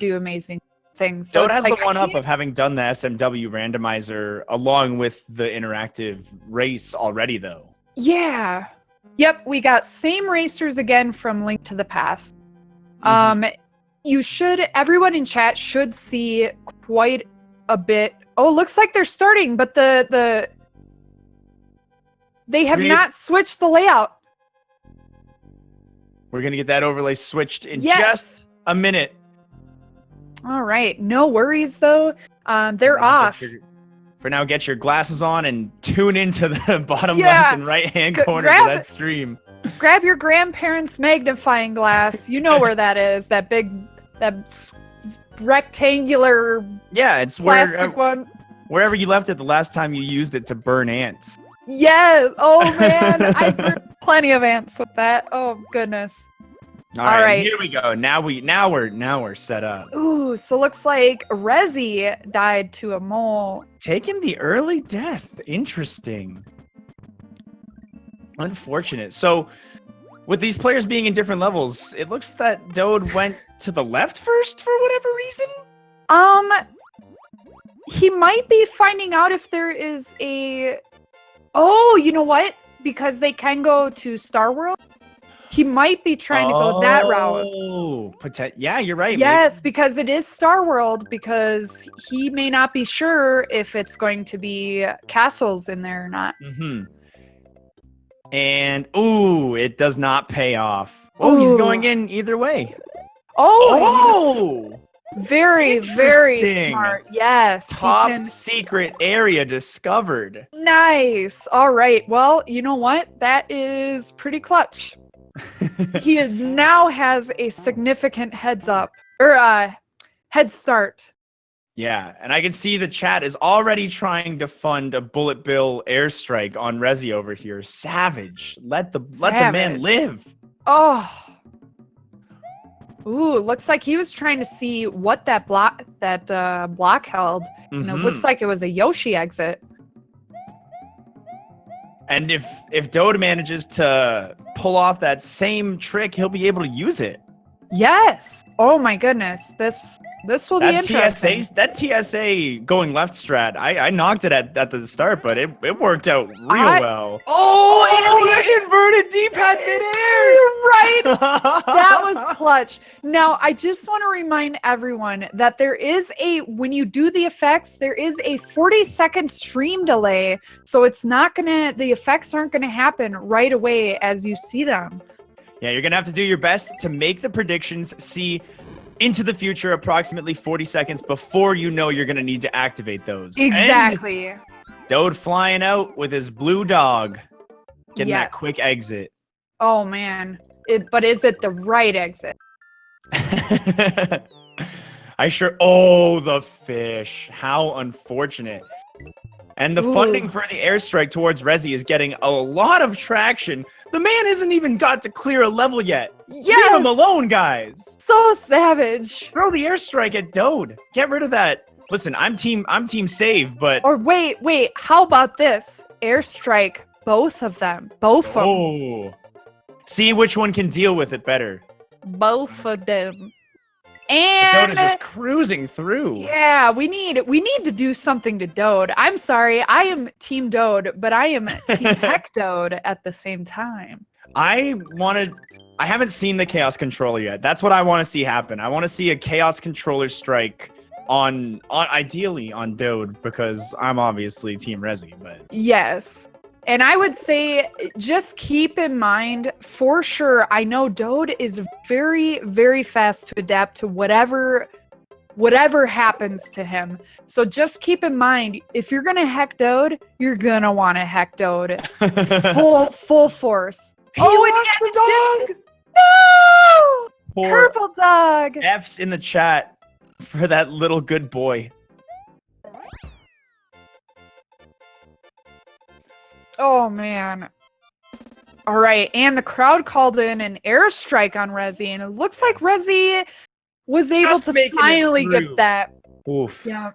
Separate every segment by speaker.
Speaker 1: do amazing things. So
Speaker 2: Dode
Speaker 1: it's
Speaker 2: has
Speaker 1: like,
Speaker 2: the one-up of having done the SMW randomizer along with the interactive race already, though.
Speaker 1: Yeah. Yep, we got same racers again from Link to the Past. Everyone in chat should see quite a bit. Oh, looks like they're starting, but they have not switched the layout.
Speaker 2: We're going to get that overlay switched in just a minute.
Speaker 1: All right. No worries, though. They're off.
Speaker 2: For now, get your glasses on and tune into the bottom left and right-hand corners of that stream.
Speaker 1: Grab your grandparents' magnifying glass. You know where that is. That rectangular
Speaker 2: it's
Speaker 1: plastic one.
Speaker 2: Wherever you left it the last time you used it to burn ants.
Speaker 1: Yes. Oh, man. I burned plenty of ants with that. Oh, goodness.
Speaker 2: All right. Here we go. Now we're set up.
Speaker 1: Ooh, so looks like Resi died to a mole.
Speaker 2: Taking the early death. Interesting. Unfortunate. So, with these players being in different levels, it looks that Dode went to the left first for whatever reason?
Speaker 1: He might be finding out if there is a... Oh, you know what? Because they can go to Star World. He might be trying to go that route.
Speaker 2: Oh, yeah, you're right.
Speaker 1: Yes, because it is Star World, because he may not be sure if it's going to be castles in there or not.
Speaker 2: And, ooh, it does not pay off. Oh, he's going in either way.
Speaker 1: Oh! Very, very smart. Yes.
Speaker 2: Top secret area discovered.
Speaker 1: Nice. All right. Well, you know what? That is pretty clutch. He now has a significant head start.
Speaker 2: Yeah, and I can see the chat is already trying to fund a bullet bill airstrike on Resi over here. Savage. Let the man live.
Speaker 1: Oh. Ooh, looks like he was trying to see what that block held. And it looks like it was a Yoshi exit.
Speaker 2: And if Dode manages to pull off that same trick, he'll be able to use it.
Speaker 1: Yes. Oh my goodness. This will be interesting.
Speaker 2: That TSA going left strat, I knocked it at the start, but it worked out real well.
Speaker 1: Oh,
Speaker 2: the inverted D-pad midair!
Speaker 1: You're right. That was clutch. Now, I just want to remind everyone that when you do the effects, there is a 40-second stream delay. So the effects aren't going to happen right away as you see them.
Speaker 2: Yeah, you're going to have to do your best to make the predictions, see into the future approximately 40 seconds before you know you're going to need to activate those.
Speaker 1: Exactly.
Speaker 2: And Dode flying out with his blue dog, getting that quick exit.
Speaker 1: Oh, man. But is it the right exit?
Speaker 2: Oh, the fish. How unfortunate. And the funding for the airstrike towards Resi is getting a lot of traction. The man hasn't even got to clear a level yet.
Speaker 1: Yes!
Speaker 2: Leave him alone, guys.
Speaker 1: So savage.
Speaker 2: Throw the airstrike at Dode. Get rid of that. Listen, I'm team save, but...
Speaker 1: Or wait. How about this? Airstrike both of them. Both of them.
Speaker 2: See which one can deal with it better.
Speaker 1: Both of them. And
Speaker 2: Dode is just cruising through.
Speaker 1: Yeah, we need to do something to Dode. I'm sorry, I am Team Dode, but I am Team Heck Dode at the same time.
Speaker 2: I haven't seen the Chaos Controller yet. That's what I want to see happen. I want to see a Chaos Controller strike on ideally on Dode, because I'm obviously Team Resi, but
Speaker 1: yes. And I would say, just keep in mind, for sure, I know Dode is very, very fast to adapt to whatever happens to him. So just keep in mind, if you're going to heck Dode, you're going to want to heck Dode. full force.
Speaker 2: He lost the dog!
Speaker 1: No!
Speaker 2: Poor
Speaker 1: Purple dog!
Speaker 2: F's in the chat for that little good boy.
Speaker 1: Oh, man. All right, and the crowd called in an airstrike on Resi, and it looks like Resi was able to finally get that.
Speaker 2: Oof.
Speaker 1: Yeah.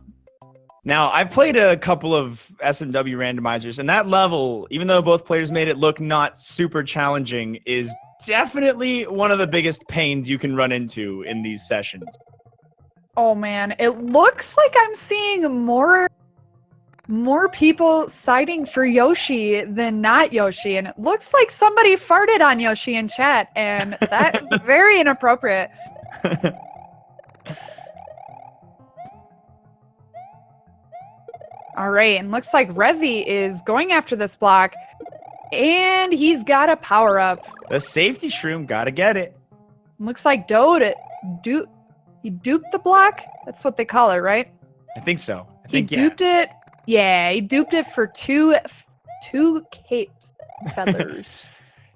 Speaker 2: Now, I've played a couple of SMW randomizers, and that level, even though both players made it look not super challenging, is definitely one of the biggest pains you can run into in these sessions.
Speaker 1: Oh man, it looks like I'm seeing more people citing for Yoshi than not Yoshi, and it looks like somebody farted on Yoshi in chat, and that is very inappropriate. All right, and looks like Resi is going after this block, and he's got a power up.
Speaker 2: The safety shroom, gotta get it.
Speaker 1: Looks like Dode he duped the block. That's what they call it, right?
Speaker 2: I think so.
Speaker 1: He duped it. Yeah, he duped it for two capes feathers.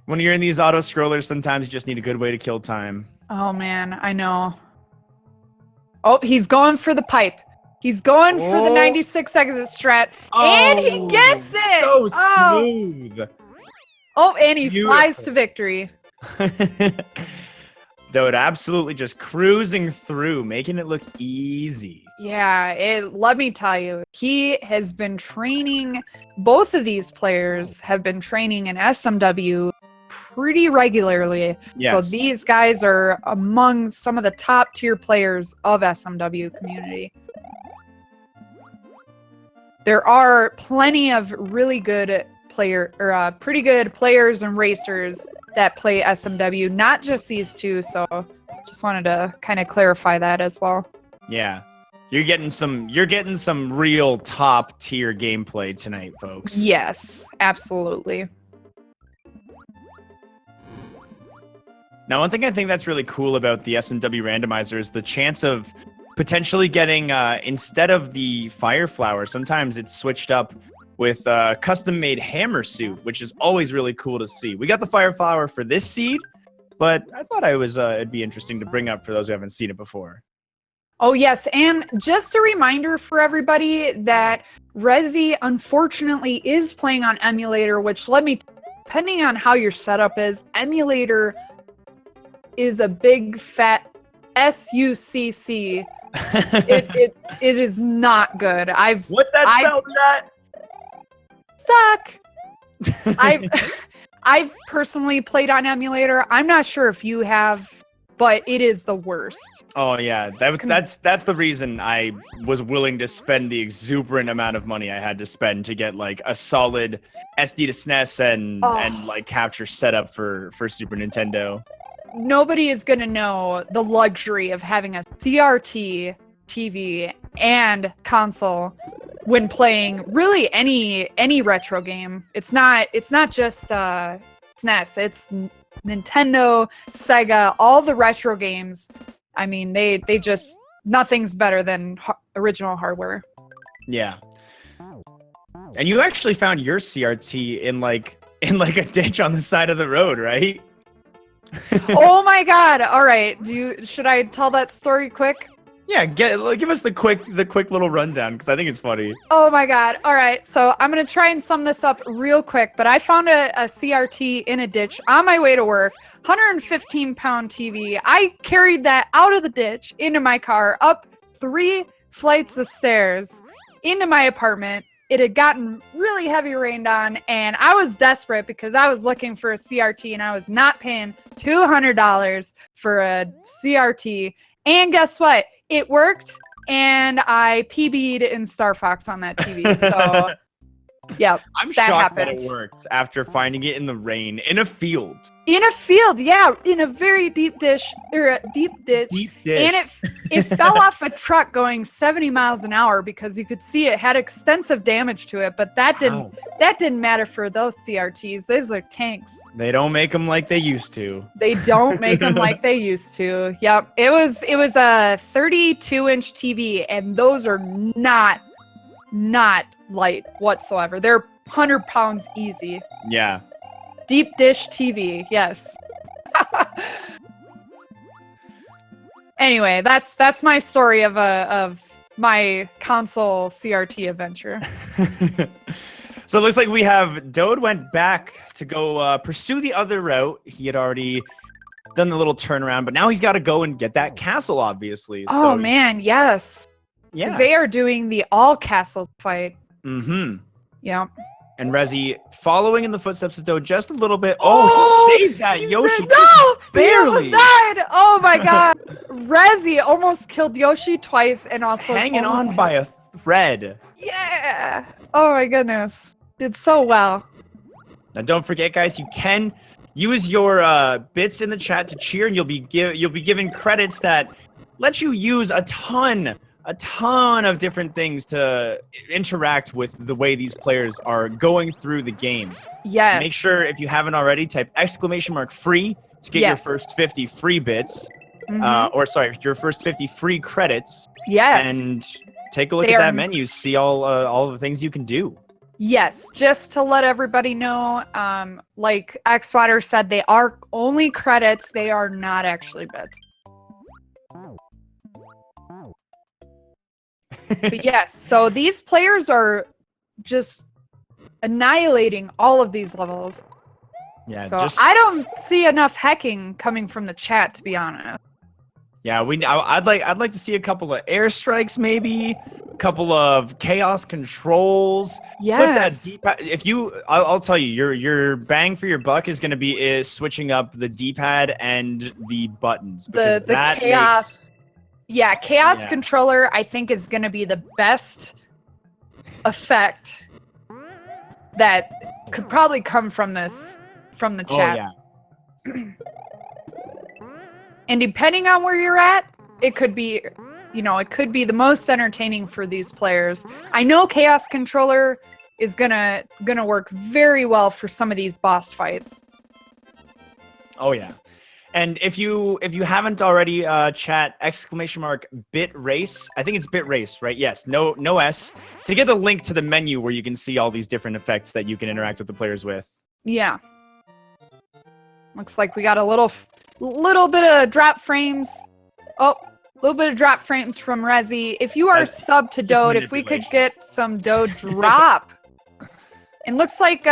Speaker 2: When you're in these auto scrollers, sometimes you just need a good way to kill time.
Speaker 1: Oh man, I know. Oh, he's going for the pipe. He's going for the 96 exit strat, and he gets it.
Speaker 2: So smooth.
Speaker 1: Oh, and he flies to victory.
Speaker 2: Dode absolutely just cruising through, making it look easy.
Speaker 1: Yeah, let me tell you, he has been training. Both of these players have been training in SMW pretty regularly.
Speaker 2: Yes.
Speaker 1: So these guys are among some of the top tier players of SMW community. There are plenty of really good pretty good players and racers that play SMW, not just these two. So just wanted to kind of clarify that as well.
Speaker 2: Yeah. You're getting some real top tier gameplay tonight, folks.
Speaker 1: Yes, absolutely.
Speaker 2: Now, one thing I think that's really cool about the SMW randomizer is the chance of potentially getting, instead of the fire flower, sometimes it's switched up with a custom-made hammer suit, which is always really cool to see. We got the fire flower for this seed, but I thought it'd be interesting to bring up for those who haven't seen it before.
Speaker 1: Oh, yes. And just a reminder for everybody that Resi, unfortunately, is playing on Emulator, which depending on how your setup is, Emulator is a big fat SUCC. It is not good.
Speaker 2: What's that spelled, chat?
Speaker 1: Suck. I've personally played on Emulator. I'm not sure if you have, but it is the worst.
Speaker 2: Oh yeah, that's the reason I was willing to spend the exuberant amount of money I had to spend to get like a solid SD to SNES and like capture setup for Super Nintendo.
Speaker 1: Nobody is gonna know the luxury of having a CRT TV and console when playing really any retro game. It's not just SNES. It's Nintendo, Sega, all the retro games. I mean, they just, nothing's better than original hardware.
Speaker 2: Yeah. And you actually found your CRT in like a ditch on the side of the road, right?
Speaker 1: Oh my god. All right. Should I tell that story quick?
Speaker 2: Yeah, give us the quick little rundown because I think it's funny.
Speaker 1: Oh my god. All right. So I'm going to try and sum this up real quick, but I found a CRT in a ditch on my way to work, 115-pound TV. I carried that out of the ditch into my car, up 3 flights of stairs into my apartment. It had gotten really heavy rained on, and I was desperate because I was looking for a CRT, and I was not paying $200 for a CRT. And guess what? It worked, and I PB'd in Star Fox on that TV. So, yeah,
Speaker 2: I'm shocked that it worked after finding it in the rain in a field.
Speaker 1: In a field, yeah, in a very deep ditch. And it fell off a truck going 70 miles an hour because you could see it had extensive damage to it. But that didn't matter for those CRTs. Those are tanks.
Speaker 2: They don't make them like they used to.
Speaker 1: They don't make them like they used to. Yep, it was a 32-inch TV, and those are not light whatsoever. They're 100 pounds easy.
Speaker 2: Yeah.
Speaker 1: Deep dish TV, yes. Anyway, that's my story of my console CRT adventure.
Speaker 2: So it looks like we have Dode went back to go pursue the other route. He had already done the little turnaround, but now he's got to go and get that castle, obviously.
Speaker 1: Oh man, yes.
Speaker 2: Yeah.
Speaker 1: They are doing the all castles fight.
Speaker 2: Mm-hmm.
Speaker 1: Yeah.
Speaker 2: And Resi following in the footsteps of Dode just a little bit. Oh, he saved that Yoshi.
Speaker 1: No!
Speaker 2: Barely.
Speaker 1: He almost died! Oh my god. Resi almost killed Yoshi twice and also
Speaker 2: Hanging on by a thread.
Speaker 1: Yeah! Oh my goodness. Did so well.
Speaker 2: Now don't forget, guys, you can use your bits in the chat to cheer, and you'll be given credits that let you use a ton of different things to interact with the way these players are going through the game.
Speaker 1: Yes.
Speaker 2: So make sure, if you haven't already, type !free to get your first 50 free bits. Or sorry, your first 50 free credits.
Speaker 1: Yes.
Speaker 2: And take a look at that menu, see all the things you can do.
Speaker 1: Yes, just to let everybody know, like Xwater said, they are only credits, they are not actually bits. But yes, so these players are just annihilating all of these levels.
Speaker 2: Yeah,
Speaker 1: so I don't see enough hacking coming from the chat, to be honest.
Speaker 2: Yeah, I'd like to see a couple of airstrikes, maybe a couple of chaos controls.
Speaker 1: Yes.
Speaker 2: Flip that D-pad. If I'll tell you, your bang for your buck is going to be switching up the D-pad and the buttons.
Speaker 1: The chaos. Yeah, chaos controller I think is going to be the best effect that could probably come from the chat.
Speaker 2: Oh, yeah.
Speaker 1: And depending on where you're at, it could be, it could be the most entertaining for these players. I know chaos controller is gonna work very well for some of these boss fights.
Speaker 2: Oh yeah. And if you haven't already, chat !bit race. I think it's bit race, right? Yes. No S. To get the link to the menu where you can see all these different effects that you can interact with the players with.
Speaker 1: Yeah. Looks like we got a little bit of drop frames. Oh, a little bit of drop frames from Resi. If you are sub to Dode, if we could get some Dode drop. And looks like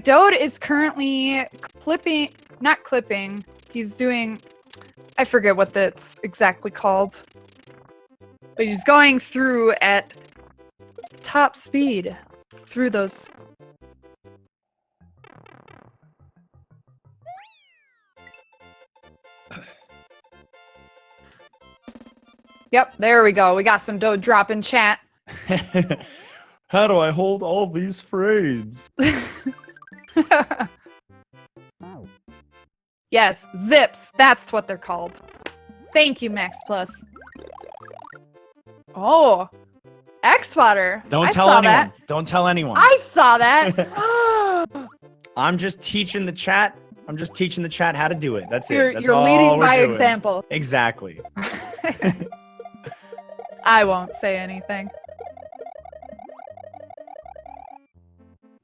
Speaker 1: Dode is currently not clipping. He's doing, I forget what that's exactly called. But he's going through at top speed through those. Yep, there we go. We got some Dode drop in chat.
Speaker 2: How do I hold all these frames?
Speaker 1: Yes, zips. That's what they're called. Thank you, Max Plus. Oh, Xwater.
Speaker 2: Don't tell anyone. That. Don't tell anyone.
Speaker 1: I saw that.
Speaker 2: I'm just teaching the chat. I'm just teaching the chat how to do it. That's it. That's
Speaker 1: you're leading by example.
Speaker 2: Exactly.
Speaker 1: I won't say anything.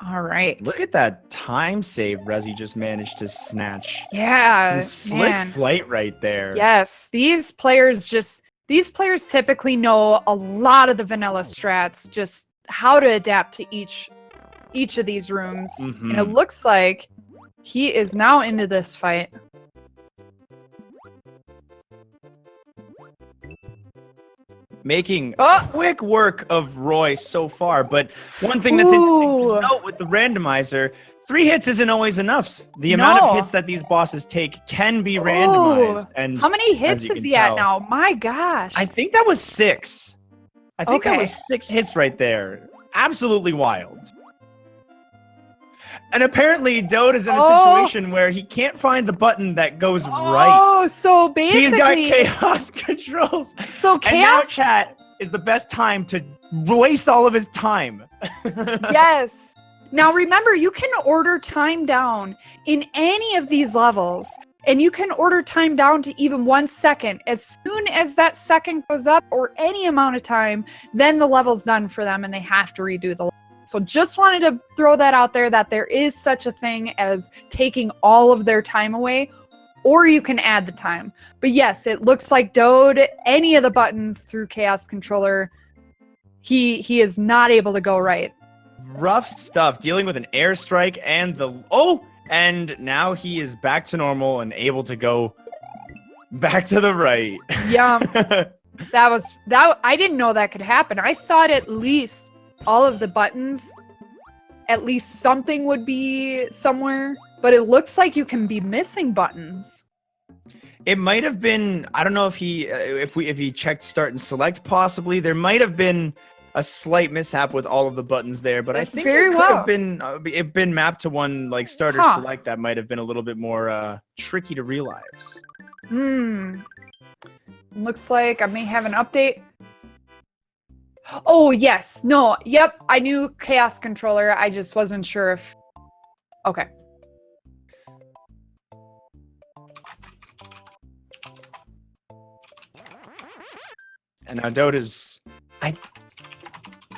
Speaker 1: All right.
Speaker 2: Look at that time save Resi just managed to snatch.
Speaker 1: Yeah.
Speaker 2: Some slick flight right there.
Speaker 1: Yes. These players typically know a lot of the vanilla strats, just how to adapt to each of these rooms. And it looks like he is now into this fight.
Speaker 2: Making quick work of Roy so far, but one thing that's interesting to note with the randomizer, 3 hits isn't always enough. The amount of hits that these bosses take can be randomized. And
Speaker 1: how many hits is he at now? My gosh.
Speaker 2: I think that was 6. I think that was 6 hits right there. Absolutely wild. And apparently Dode is in a situation where he can't find the button that goes right.
Speaker 1: Oh, so basically
Speaker 2: he's got chaos controls.
Speaker 1: So chaos,
Speaker 2: and now chat is the best time to waste all of his time.
Speaker 1: Yes. Now remember, you can order time down in any of these levels, and you can order time down to even 1 second. As soon as that second goes up, or any amount of time, then the level's done for them and they have to redo the level. So just wanted to throw that out there, that there is such a thing as taking all of their time away, or you can add the time. But yes, it looks like Dode, any of the buttons through Chaos Controller, he is not able to go right.
Speaker 2: Rough stuff, dealing with an airstrike and and now he is back to normal and able to go back to the right.
Speaker 1: Yeah, that I didn't know that could happen. I thought at least all of the buttons, at least something would be somewhere. But it looks like you can be missing buttons.
Speaker 2: It might have been, I don't know if he checked start and select, possibly. There might have been a slight mishap with all of the buttons there, but I think it could have been mapped to one like start or select that might have been a little bit more tricky to realize.
Speaker 1: Looks like I may have an update. Oh, yes. No. Yep. I knew Chaos Controller. I just wasn't sure if... Okay.
Speaker 2: And now Dode is...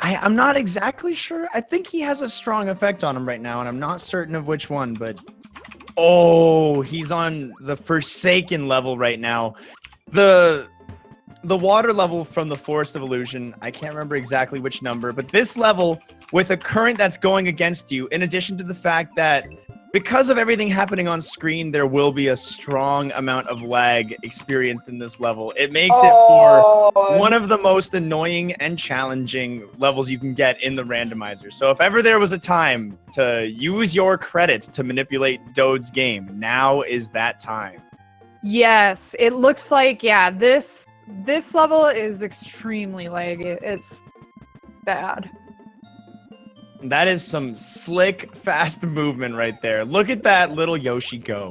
Speaker 2: I'm not exactly sure. I think he has a strong effect on him right now, and I'm not certain of which one, but... Oh, he's on the Forsaken level right now. The water level from the Forest of Illusion, I can't remember exactly which number, but this level, with a current that's going against you, in addition to the fact that because of everything happening on screen, there will be a strong amount of lag experienced in this level. It makes it for one of the most annoying and challenging levels you can get in the randomizer. So if ever there was a time to use your credits to manipulate Dode's game, now is that time.
Speaker 1: Yes, it looks like, yeah, this level is extremely laggy. It's bad.
Speaker 2: That is some slick, fast movement right there. Look at that little Yoshi go.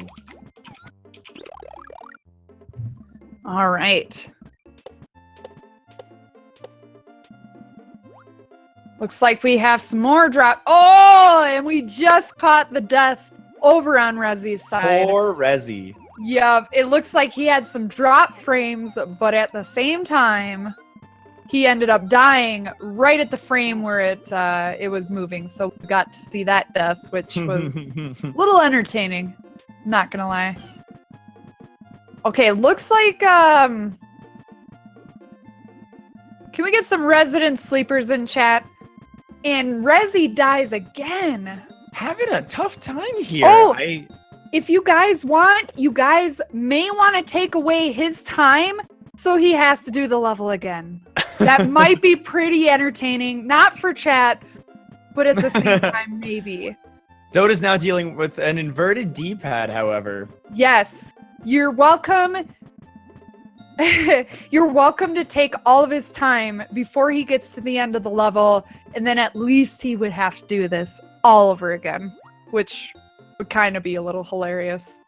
Speaker 1: All right. Looks like we have some more drop. Oh, and we just caught the death over on Resi's side.
Speaker 2: Poor Resi.
Speaker 1: Yeah, it looks like he had some drop frames, but at the same time, he ended up dying right at the frame where it was moving. So we got to see that death, which was a little entertaining. Not gonna lie. Okay, looks like can we get some resident sleepers in chat? And Resi dies again.
Speaker 2: Having a tough time here.
Speaker 1: Oh, if you guys want, you guys may want to take away his time so he has to do the level again. That might be pretty entertaining. Not for chat, but at the same time, maybe.
Speaker 2: Dode is now dealing with an inverted D-pad, however.
Speaker 1: Yes. You're welcome. You're welcome to take all of his time before he gets to the end of the level, and then at least he would have to do this all over again, which would kind of be a little hilarious.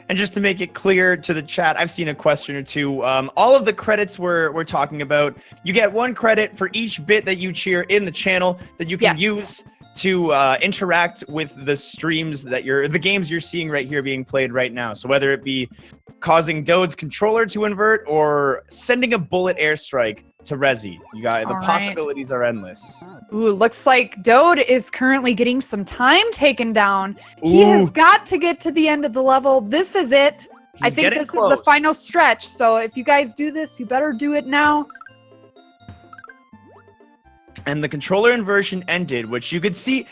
Speaker 2: And just to make it clear to the chat, I've seen a question or two. All of the credits we're talking about, you get 1 credit for each bit that you cheer in the channel that you can use to interact with the streams that the games you're seeing right here being played right now. So whether it be causing Dode's controller to invert or sending a bullet airstrike to Resi, the possibilities are endless.
Speaker 1: Ooh, looks like Dode is currently getting some time taken down. He has got to get to the end of the level. This is it. I think this is the final stretch. So if you guys do this, you better do it now.
Speaker 2: And the controller inversion ended, which you could see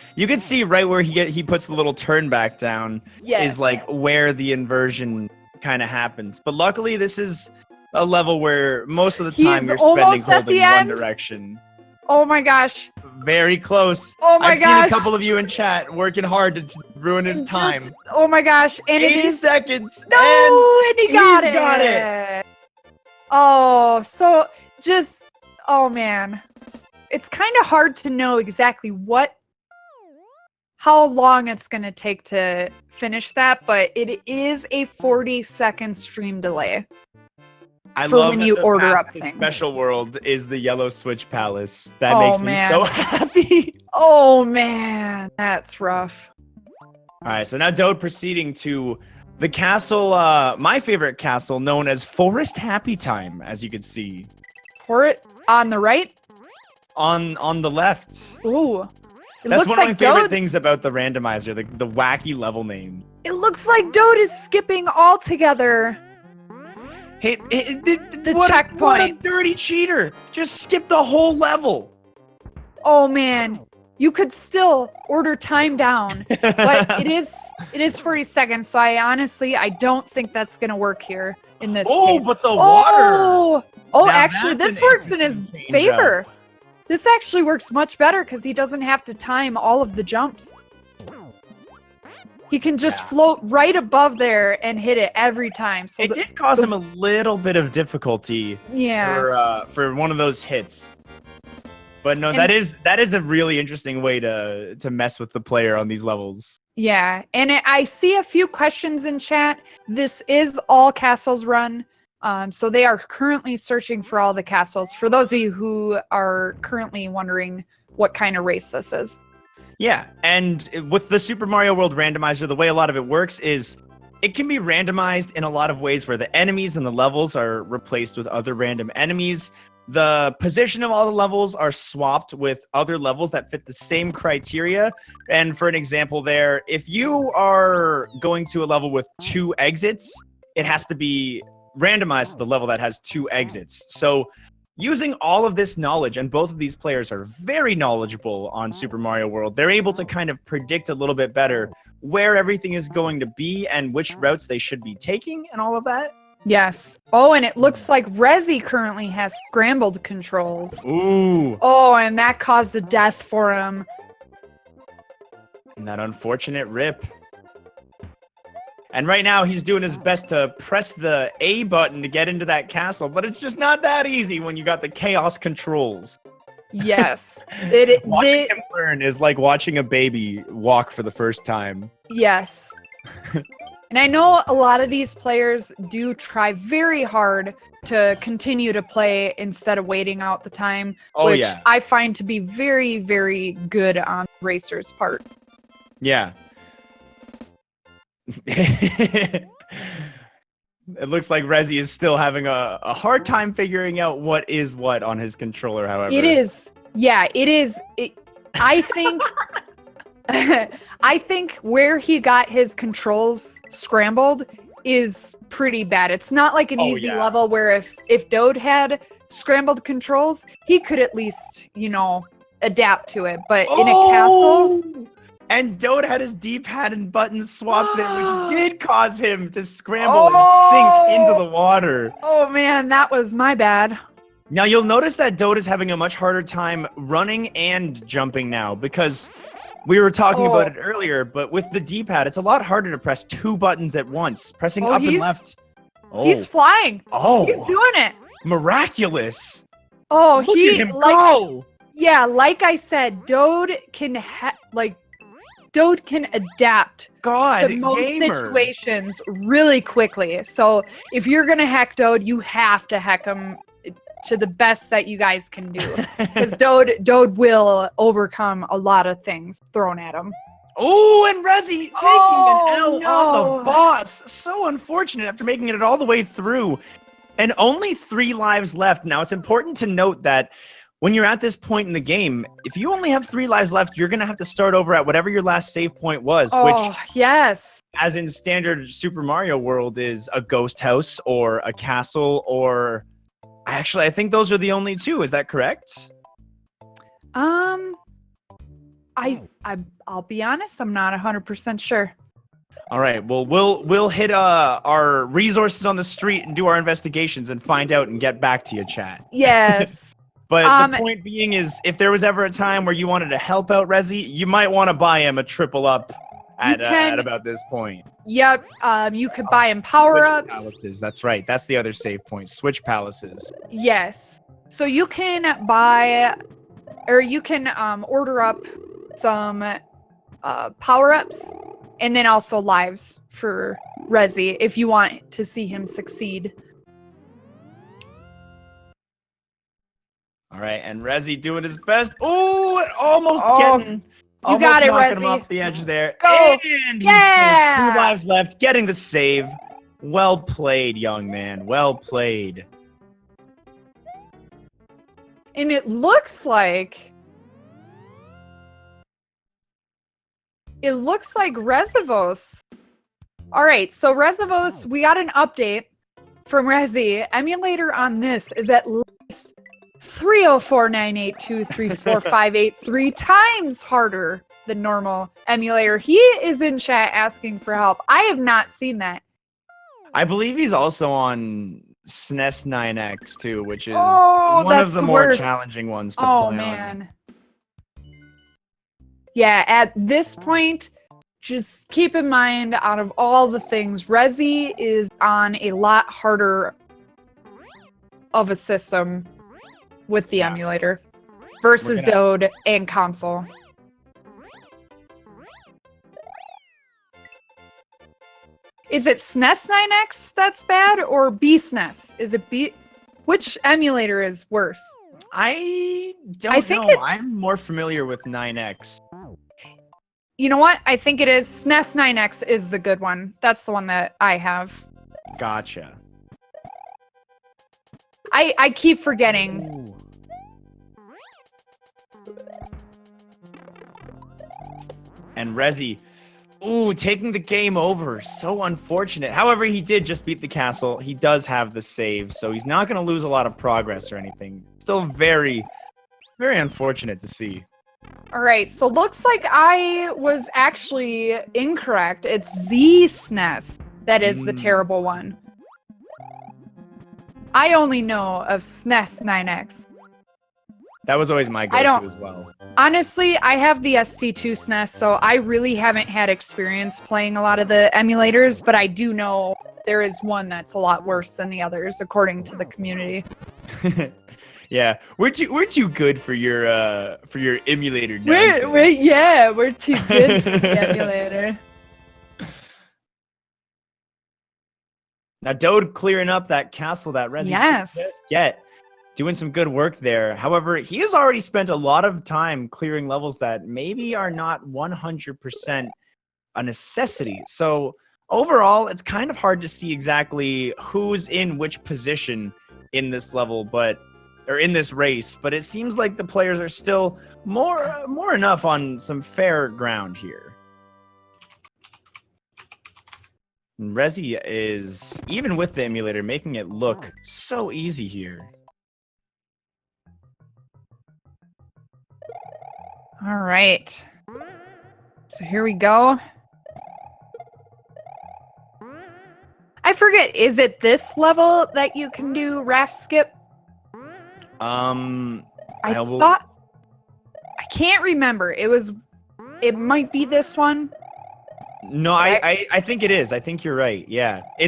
Speaker 2: right where he puts the little turn back down is like where the inversion kind of happens. But luckily this is a level where most of the time you're spending holding one direction.
Speaker 1: Oh my gosh.
Speaker 2: Very close.
Speaker 1: Oh my gosh.
Speaker 2: I've seen a couple of you in chat working hard to ruin his time.
Speaker 1: Oh my gosh. And
Speaker 2: 80 seconds.
Speaker 1: No, and he got
Speaker 2: it.
Speaker 1: Oh, so just, oh man. It's kind of hard to know exactly how long it's going to take to finish that, but it is a 40-second stream delay.
Speaker 2: I love
Speaker 1: when you order up things.
Speaker 2: Special world is the Yellow Switch Palace. That makes me so happy.
Speaker 1: Oh man, that's rough.
Speaker 2: All right, so now Dode proceeding to the castle, my favorite castle, known as Forest Happy Time, as you can see.
Speaker 1: Pour it on the right?
Speaker 2: On the left.
Speaker 1: Ooh.
Speaker 2: That's one of my favorite things about the randomizer, the wacky level name.
Speaker 1: It looks like Dode is skipping altogether.
Speaker 2: Hey,
Speaker 1: the checkpoint.
Speaker 2: What a dirty cheater. Just skip the whole level.
Speaker 1: Oh man. You could still order time down, but it is 40 seconds, so I don't think that's gonna work here in this case.
Speaker 2: Oh, but the water.
Speaker 1: Oh, actually, this works in his favor. This actually works much better because he doesn't have to time all of the jumps. He can just float right above there and hit it every time. So
Speaker 2: it did cause him a little bit of difficulty for one of those hits. But no, that is a really interesting way to mess with the player on these levels.
Speaker 1: Yeah, and I see a few questions in chat. This is all castles run. So they are currently searching for all the castles. For those of you who are currently wondering what kind of race this is.
Speaker 2: Yeah, and with the Super Mario World randomizer, the way a lot of it works is it can be randomized in a lot of ways where the enemies and the levels are replaced with other random enemies. The position of all the levels are swapped with other levels that fit the same criteria. And for an example there, if you are going to a level with 2 exits, it has to be randomized with the level that has 2 exits. So using all of this knowledge, and both of these players are very knowledgeable on Super Mario World, they're able to kind of predict a little bit better where everything is going to be and which routes they should be taking and all of that.
Speaker 1: Yes. Oh, and it looks like Resi currently has scrambled controls.
Speaker 2: Ooh.
Speaker 1: Oh, and that caused a death for him.
Speaker 2: And that unfortunate rip. And right now he's doing his best to press the A button to get into that castle, but it's just not that easy when you got the chaos controls.
Speaker 1: Yes.
Speaker 2: Watching him learn is like watching a baby walk for the first time.
Speaker 1: Yes. And I know a lot of these players do try very hard to continue to play instead of waiting out the time, which I find to be very, very good on Racer's part.
Speaker 2: Yeah. It looks like Resi is still having a hard time figuring out what is what on his controller, however.
Speaker 1: It is. Yeah, it is. I think... I think where he got his controls scrambled is pretty bad. It's not like an easy level where if Dode had scrambled controls, he could at least, adapt to it. But in a castle...
Speaker 2: And Dode had his D-pad and buttons swapped there, which did cause him to scramble and sink into the water.
Speaker 1: Oh man, that was my bad.
Speaker 2: Now you'll notice that Dode is having a much harder time running and jumping now because... We were talking about it earlier, but with the D-pad, it's a lot harder to press 2 buttons at once. Pressing up and left.
Speaker 1: He's flying.
Speaker 2: Oh.
Speaker 1: He's doing it.
Speaker 2: Miraculous.
Speaker 1: Oh,
Speaker 2: Look at him go.
Speaker 1: Yeah, like I said, Dode can Dode can adapt to most situations really quickly. So if you're gonna hack Dode, you have to hack him to the best that you guys can do, because Dode will overcome a lot of things thrown at him.
Speaker 2: Oh, and Resi taking an L on the boss. So unfortunate after making it all the way through. And only 3 lives left. Now, it's important to note that when you're at this point in the game, if you only have 3 lives left, you're going to have to start over at whatever your last save point was, which, as in standard Super Mario World, is a ghost house or a castle or... Actually, I think those are the only 2. Is that correct?
Speaker 1: I'll be honest, I'm not 100% sure.
Speaker 2: All right, well, we'll hit our resources on the street and do our investigations and find out and get back to you, chat.
Speaker 1: Yes.
Speaker 2: But the point being is, if there was ever a time where you wanted to help out Resi, you might want to buy him a triple up at about this point.
Speaker 1: Yep. You could buy him power-ups.
Speaker 2: Palaces. That's right. That's the other save point. Switch palaces.
Speaker 1: Yes. So you can buy, or you can order up some power-ups, and then also lives for Resi if you want to see him succeed.
Speaker 2: All right, and Resi doing his best. Oh, almost getting.
Speaker 1: You got it,
Speaker 2: knocking
Speaker 1: Resi.
Speaker 2: him off the edge there.
Speaker 1: Go.
Speaker 2: And he's 2 lives left, getting the save. Well played, young man. Well played.
Speaker 1: And it looks like rezephos. All right, so rezephos, we got an update from Resi. Emulator on this is at least 30498234583 3 times harder than normal. Emulator, he is in chat asking for help. I have not seen that.
Speaker 2: I believe he's also on SNES 9X too, which is
Speaker 1: Oh,
Speaker 2: one of
Speaker 1: that's
Speaker 2: the
Speaker 1: the
Speaker 2: more
Speaker 1: worst.
Speaker 2: challenging ones to
Speaker 1: Oh
Speaker 2: play
Speaker 1: man. Yeah, at this point, just keep in mind, out of all the things, Resi is on a lot harder of a system with the emulator versus Dode and console. Is it SNES 9X that's bad or BSNES? Is it B? Which emulator is worse?
Speaker 2: I don't
Speaker 1: think
Speaker 2: know.
Speaker 1: it's-
Speaker 2: I'm more familiar with 9X.
Speaker 1: You know what? I think it is. SNES 9X is the good one. That's the one that I have.
Speaker 2: Gotcha.
Speaker 1: I keep forgetting.
Speaker 2: Ooh. And Resi, taking the game over. So unfortunate. However, he did just beat the castle. He does have the save, so he's not going to lose a lot of progress or anything. Still very, very unfortunate to see.
Speaker 1: All right, so looks like I was actually incorrect. It's Z-SNES that is the terrible one. I only know of SNES 9X.
Speaker 2: That was always my go-to as well.
Speaker 1: Honestly, I have the ST2 SNES, so I really haven't had experience playing a lot of the emulators, but I do know there is one that's a lot worse than the others, according to the community.
Speaker 2: Yeah, we're too good for your emulator nonsense.
Speaker 1: We're too good for the emulator.
Speaker 2: Now, Dode clearing up that castle that Resi just get. Doing some good work there. However, he has already spent a lot of time clearing levels that maybe are not 100% a necessity. So overall, it's kind of hard to see exactly who's in which position in this level, or in this race. But it seems like the players are still more enough on some fair ground here. And Resi is, even with the emulator, making it look so easy here.
Speaker 1: All right. So here we go. I forget, is it this level that you can do raft skip? I can't remember. It might be this one.
Speaker 2: No, I think it is. I think you're right. Yeah. The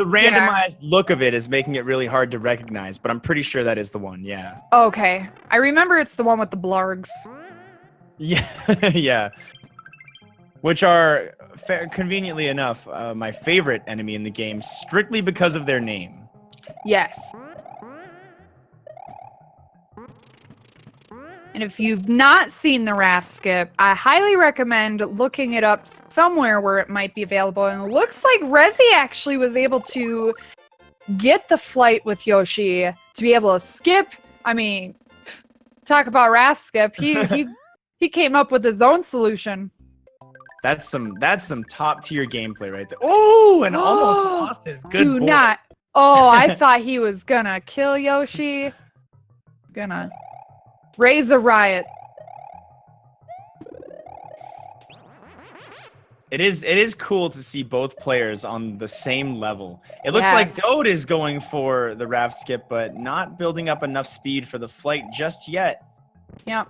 Speaker 2: randomized look of it is making it really hard to recognize, but I'm pretty sure that is the one. Yeah.
Speaker 1: Okay. I remember it's the one with the blargs.
Speaker 2: Yeah. Yeah. Which are, conveniently enough, my favorite enemy in the game, strictly because of their name.
Speaker 1: Yes. And if you've not seen the raft skip, I highly recommend looking it up somewhere where it might be available. And it looks like Resi actually was able to get the flight with Yoshi to be able to skip. I mean, talk about raft skip. He came up with his own solution.
Speaker 2: That's some top tier gameplay right there. Oh, and almost lost his good boy.
Speaker 1: Not. Oh, I thought he was gonna kill Yoshi. Gonna raise a riot.
Speaker 2: It is cool to see both players on the same level. It looks like Dode is going for the raft skip, but not building up enough speed for the flight just yet.
Speaker 1: Yep.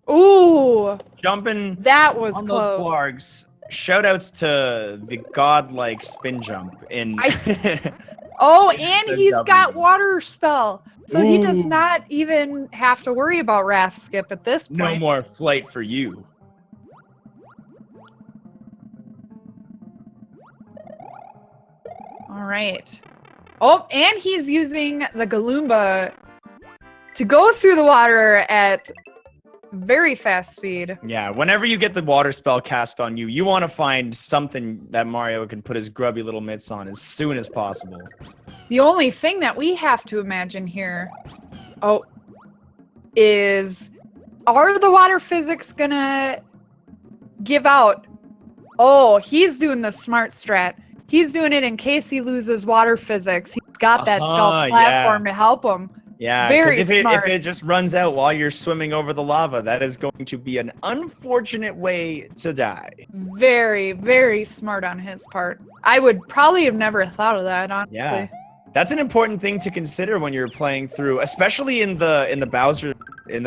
Speaker 1: Ooh.
Speaker 2: Jumping
Speaker 1: that was
Speaker 2: on
Speaker 1: close.
Speaker 2: Those blargs. Shoutouts to the godlike spin jump in
Speaker 1: Oh, and he's got water spell. So he does not even have to worry about raft skip at this point.
Speaker 2: No more flight for you.
Speaker 1: All right. Oh, and he's using the Galumba to go through the water at very fast speed.
Speaker 2: Yeah, whenever you get the water spell cast on you, you want to find something that Mario can put his grubby little mitts on as soon as possible.
Speaker 1: The only thing that we have to imagine here, is are the water physics gonna give out? Oh, he's doing the smart strat. He's doing it in case he loses water physics. He's got that stealth platform to help him.
Speaker 2: Yeah,
Speaker 1: very
Speaker 2: smart. If it just runs out while you're swimming over the lava, that is going to be an unfortunate way to die.
Speaker 1: Very, very smart on his part. I would probably have never thought of that, honestly.
Speaker 2: Yeah. That's an important thing to consider when you're playing through, especially in the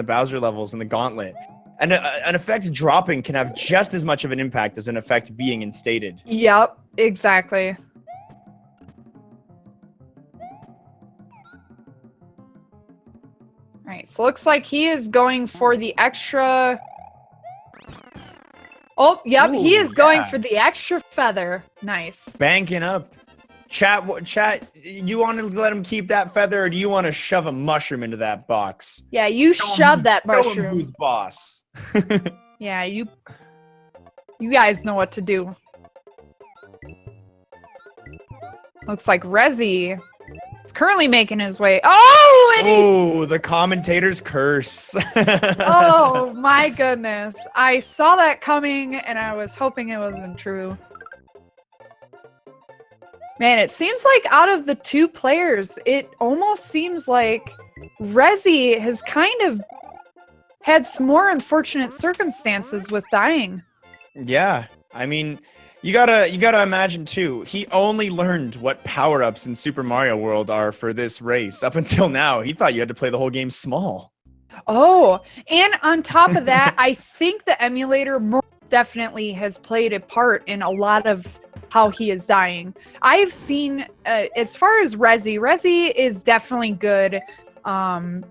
Speaker 2: Bowser levels in the Gauntlet. An effect dropping can have just as much of an impact as an effect being instated.
Speaker 1: Yep, exactly. All right, so looks like he is going for the extra. Oh, yep,
Speaker 2: Ooh,
Speaker 1: he is going
Speaker 2: yeah.
Speaker 1: for the extra feather. Nice.
Speaker 2: Banking up. Chat, you want to let him keep that feather, or do you want to shove a mushroom into that box?
Speaker 1: Yeah, you shove that
Speaker 2: Show him
Speaker 1: mushroom.
Speaker 2: who's boss.
Speaker 1: Yeah, you guys know what to do. Looks like Resi is currently making his way. Oh, and
Speaker 2: Oh, the commentator's curse.
Speaker 1: oh my goodness. I saw that coming and I was hoping it wasn't true. Man, it seems like out of the two players, it almost seems like Resi has kind of had some more unfortunate circumstances with dying.
Speaker 2: Yeah, I mean, you gotta imagine too. He only learned what power-ups in Super Mario World are for this race. Up until now, he thought you had to play the whole game small.
Speaker 1: Oh, and on top of that, I think the emulator most definitely has played a part in a lot of how he is dying. I've seen, as far as Resi is definitely good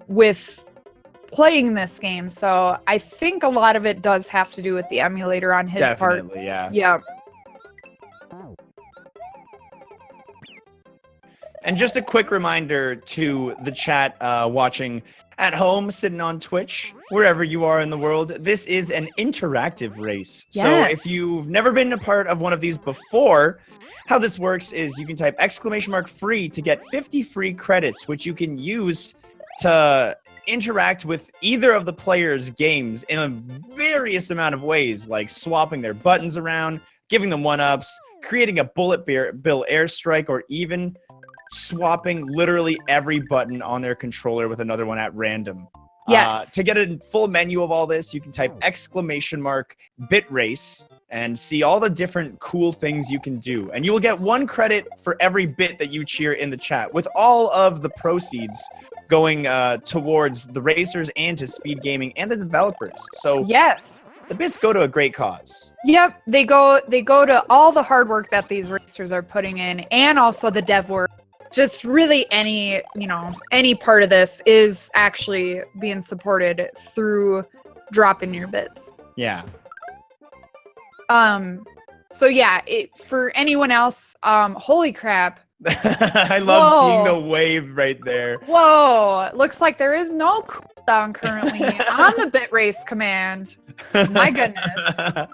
Speaker 1: with playing this game. So I think a lot of it does have to do with the emulator on his part.
Speaker 2: Definitely, yeah.
Speaker 1: Yeah.
Speaker 2: And just a quick reminder to the chat watching at home, sitting on Twitch, wherever you are in the world, this is an interactive race.
Speaker 1: Yes.
Speaker 2: So if you've never been a part of one of these before, how this works is you can type !free to get 50 free credits, which you can use to interact with either of the players' games in a various amount of ways, like swapping their buttons around, giving them one-ups, creating a bullet bill airstrike, or even swapping literally every button on their controller with another one at random.
Speaker 1: Yes.
Speaker 2: To get a full menu of all this, you can type !bitrace and see all the different cool things you can do. And you will get 1 credit for every bit that you cheer in the chat, with all of the proceeds going towards the racers and to speed gaming and the developers. So
Speaker 1: Yes.
Speaker 2: the bits go to a great cause.
Speaker 1: Yep. They go to all the hard work that these racers are putting in, and also the dev work. Just really any part of this is actually being supported through dropping your bits.
Speaker 2: Yeah.
Speaker 1: So yeah, for anyone else, holy crap.
Speaker 2: I love seeing the wave right there.
Speaker 1: Whoa, looks like there is no cooldown currently on the bit race command. My goodness.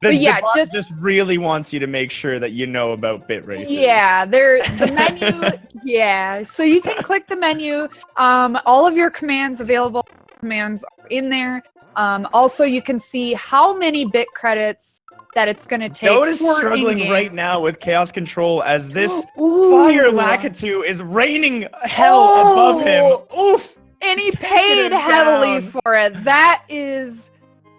Speaker 1: But yeah,
Speaker 2: the bot just really wants you to make sure that you know about bit races.
Speaker 1: Yeah, the menu. Yeah, so you can click the menu. All of your available commands are in there. Also, you can see how many bit credits that it's going to take.
Speaker 2: Dode is struggling right now with chaos control as this
Speaker 1: Ooh.
Speaker 2: fire Lakitu is raining hell above him. Oof!
Speaker 1: And he paid heavily for it. That is,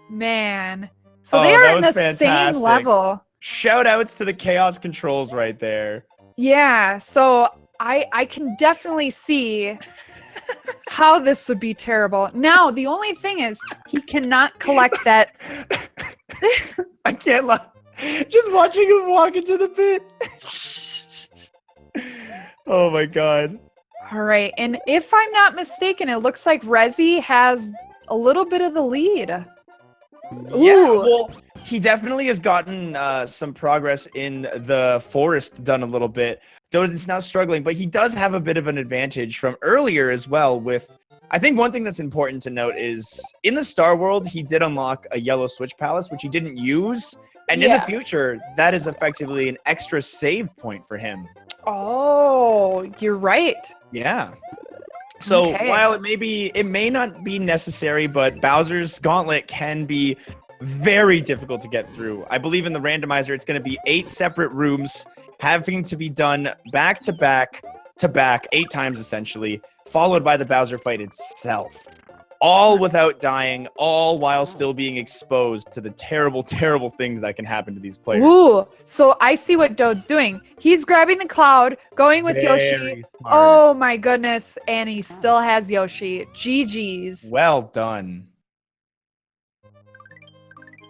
Speaker 1: man. So they are in the same level.
Speaker 2: Shout outs to the chaos controls right there.
Speaker 1: Yeah, so I can definitely see how this would be terrible. Now, the only thing is he cannot collect that.
Speaker 2: I can't lie. Just watching him walk into the pit. Oh my god.
Speaker 1: All right, and if I'm not mistaken, it looks like Resi has a little bit of the lead.
Speaker 2: Yeah, well, he definitely has gotten some progress in the forest done a little bit. Dode is now struggling, but he does have a bit of an advantage from earlier as well with, I think one thing that's important to note is in the Star World, he did unlock a yellow switch palace, which he didn't use. And in the future, that is effectively an extra save point for him.
Speaker 1: Oh, you're right.
Speaker 2: Yeah. So while it may not be necessary, but Bowser's Gauntlet can be very difficult to get through. I believe in the randomizer, it's going to be 8 separate rooms having to be done back to back 8 times essentially, followed by the Bowser fight itself. all without dying, all while still being exposed to the terrible, terrible things that can happen to these players.
Speaker 1: Ooh, so I see what Dode's doing. He's grabbing the cloud, going with Yoshi.
Speaker 2: Very smart.
Speaker 1: Oh my goodness, and he still has Yoshi. GG's.
Speaker 2: Well done.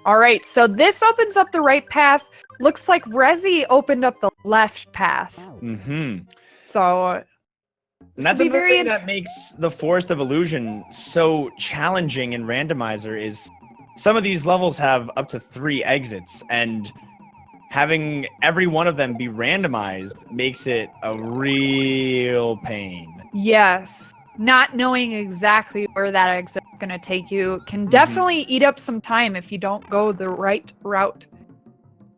Speaker 1: All right, so this opens up the right path. Looks like Resi opened up the left path.
Speaker 2: Mm-hmm.
Speaker 1: So
Speaker 2: And that's another thing that makes the Forest of Illusion so challenging in Randomizer is some of these levels have up to 3 exits, and having every one of them be randomized makes it a real pain.
Speaker 1: yes, not knowing exactly where that exit is going to take you can definitely eat up some time if you don't go the right route.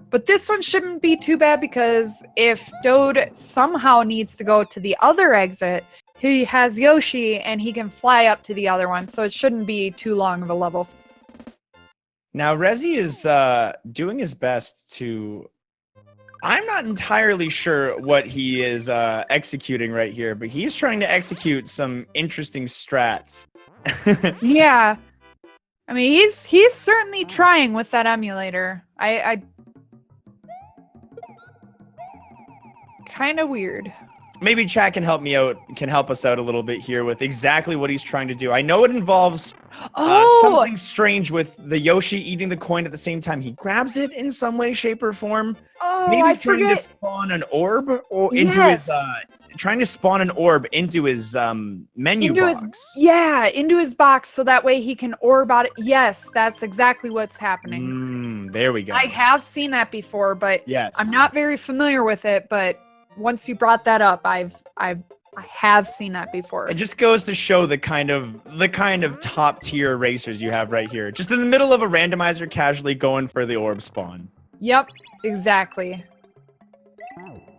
Speaker 1: But this one shouldn't be too bad because if Dode somehow needs to go to the other exit, he has Yoshi and he can fly up to the other one, so it shouldn't be too long of a level.
Speaker 2: Now, Resi is doing his best to... I'm not entirely sure what he is executing right here, but he's trying to execute some interesting strats.
Speaker 1: Yeah. I mean, he's certainly trying with that emulator. I kind of weird.
Speaker 2: Maybe chat can help us out a little bit here with exactly what he's trying to do. I know it involves something strange with the Yoshi eating the coin at the same time. He grabs it in some way, shape, or form.
Speaker 1: Oh,
Speaker 2: Maybe
Speaker 1: I
Speaker 2: trying
Speaker 1: forget.
Speaker 2: to spawn an orb or into his trying to spawn an orb into his menu box.
Speaker 1: Into his box so that way he can orb out it. Yes, that's exactly what's happening.
Speaker 2: There we go.
Speaker 1: I have seen that before, but
Speaker 2: yes,
Speaker 1: I'm not very familiar with it, but once you brought that up, I have seen that before.
Speaker 2: It just goes to show the kind of top tier racers you have right here. Just in the middle of a randomizer casually going for the orb spawn.
Speaker 1: Yep, exactly.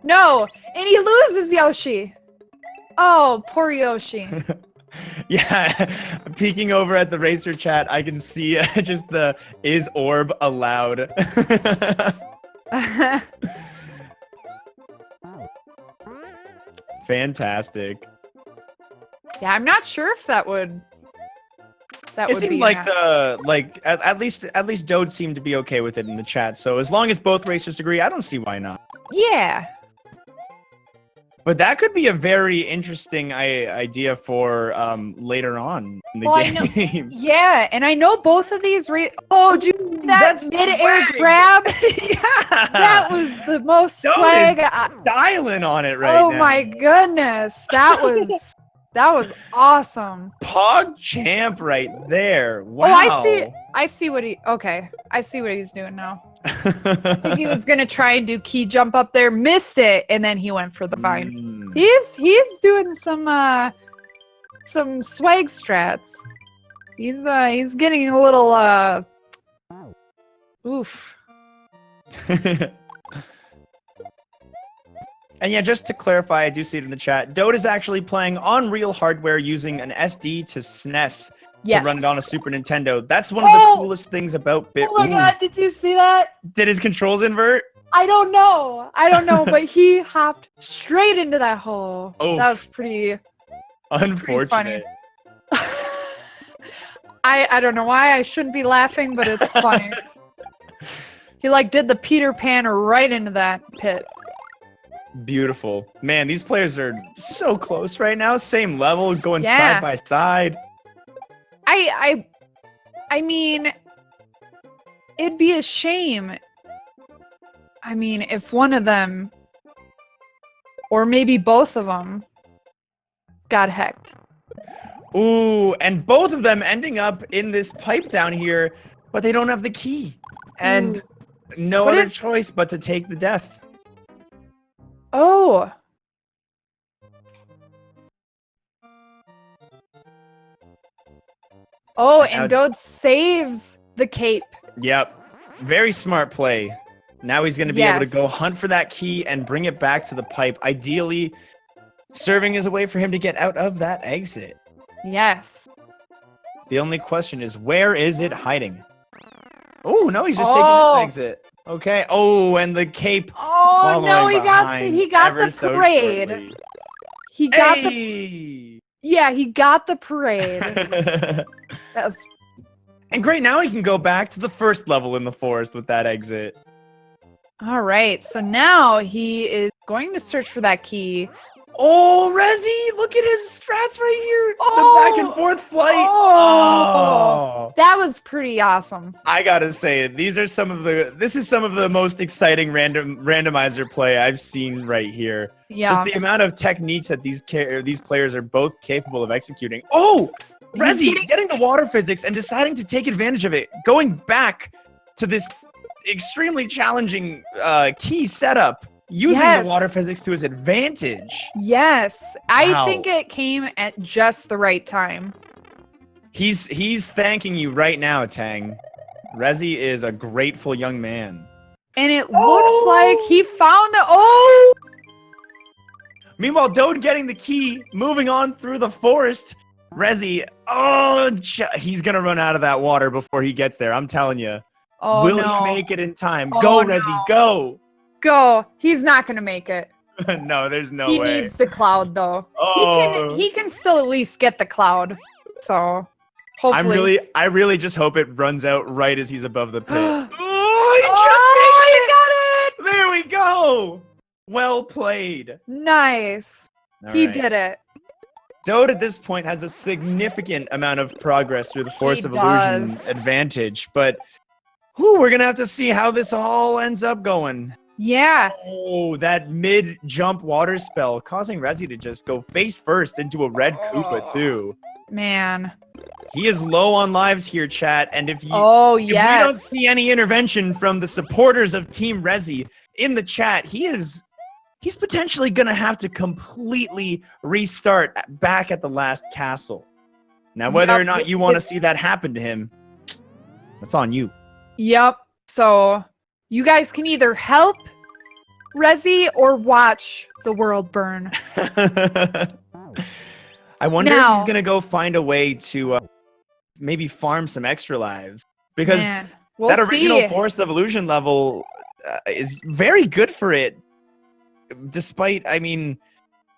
Speaker 1: No, and he loses Yoshi. Oh, poor Yoshi.
Speaker 2: Yeah, peeking over at the racer chat, I can see just the "is orb allowed." Fantastic.
Speaker 1: Yeah, I'm not sure if that would.
Speaker 2: It seemed like at least Dode seemed to be okay with it in the chat. So as long as both racers agree, I don't see why not.
Speaker 1: Yeah.
Speaker 2: But that could be a very interesting idea for later on in the game.
Speaker 1: Yeah, and I know both of these. Oh, dude, that's mid-air grab.
Speaker 2: Yeah,
Speaker 1: that was the most swag.
Speaker 2: Dialing on it right now.
Speaker 1: Oh my goodness, that was awesome.
Speaker 2: Pog champ right there. Wow.
Speaker 1: Oh, I see what he. Okay, I see what he's doing now. I think he was gonna try and do key jump up there, missed it, and then he went for the vine. He's doing some swag strats. He's getting a little oof.
Speaker 2: And yeah, just to clarify, I do see it in the chat. Dode is actually playing on real hardware using an SD to SNES to run it on a Super Nintendo. That's one of the coolest things about Bit.
Speaker 1: Oh my god, did you see that?
Speaker 2: Did his controls invert?
Speaker 1: I don't know, but he hopped straight into that hole.
Speaker 2: Oof.
Speaker 1: That was pretty
Speaker 2: unfortunate.
Speaker 1: Pretty funny. I don't know why I shouldn't be laughing, but it's funny. He did the Peter Pan right into that pit.
Speaker 2: Beautiful. Man, these players are so close right now. Same level, going side by side.
Speaker 1: I mean, it'd be a shame. I mean, if one of them, or maybe both of them, got hacked.
Speaker 2: Ooh, and both of them ending up in this pipe down here, but they don't have the key. And no other choice but to take the death.
Speaker 1: Oh. Oh, and Dode saves the cape.
Speaker 2: Yep. Very smart play. Now he's going to be able to go hunt for that key and bring it back to the pipe, ideally serving as a way for him to get out of that exit.
Speaker 1: Yes.
Speaker 2: The only question is, where is it hiding? Oh, no, he's just taking this exit. Okay. Oh, and the cape.
Speaker 1: Oh, no, he got the parade. He got the... Yeah, he got the parade. That's
Speaker 2: And great, now he can go back to the first level in the forest with that exit.
Speaker 1: all right. So now he is going to search for that key.
Speaker 2: Oh, Resi, look at his strats right here.
Speaker 1: Oh,
Speaker 2: the back and forth flight. Oh.
Speaker 1: That was pretty awesome.
Speaker 2: I gotta say, this is some of the most exciting randomizer play I've seen right here.
Speaker 1: Yeah.
Speaker 2: Just the amount of techniques that these players are both capable of executing. Oh, Resi getting the water physics and deciding to take advantage of it, going back to this extremely challenging key setup, using the water physics to his advantage.
Speaker 1: Yes,
Speaker 2: Wow.
Speaker 1: I think it came at just the right time.
Speaker 2: He's thanking you right now, Tang. Resi is a grateful young man.
Speaker 1: And it looks like he found the
Speaker 2: Meanwhile, Dode getting the key, moving on through the forest. Resi, he's gonna run out of that water before he gets there. I'm telling you. Will he make it in time? Go, Resi, go!
Speaker 1: Go. He's not gonna make it.
Speaker 2: No, there's no
Speaker 1: He
Speaker 2: way.
Speaker 1: needs the cloud though.
Speaker 2: Oh.
Speaker 1: He can still at least get the cloud. So hopefully.
Speaker 2: I really just hope it runs out right as he's above the pit. Oh,
Speaker 1: he
Speaker 2: got it! There we go! Well played.
Speaker 1: Nice. He did it.
Speaker 2: Dode at this point has a significant amount of progress through the Force of Illusion advantage, but we're gonna have to see how this all ends up going.
Speaker 1: Yeah.
Speaker 2: Oh, that mid-jump water spell causing Resi to just go face first into a red Koopa too.
Speaker 1: Man.
Speaker 2: He is low on lives here, chat, and if we don't see any intervention from the supporters of Team Resi in the chat, he's potentially gonna have to completely restart back at the last castle. Now, whether or not you want to see that happen to him, that's on you.
Speaker 1: Yep. So you guys can either help Resi or watch the world burn.
Speaker 2: I wonder if he's gonna go find a way to maybe farm some extra lives, because that original Force of Illusion level is very good for it. Despite, I mean,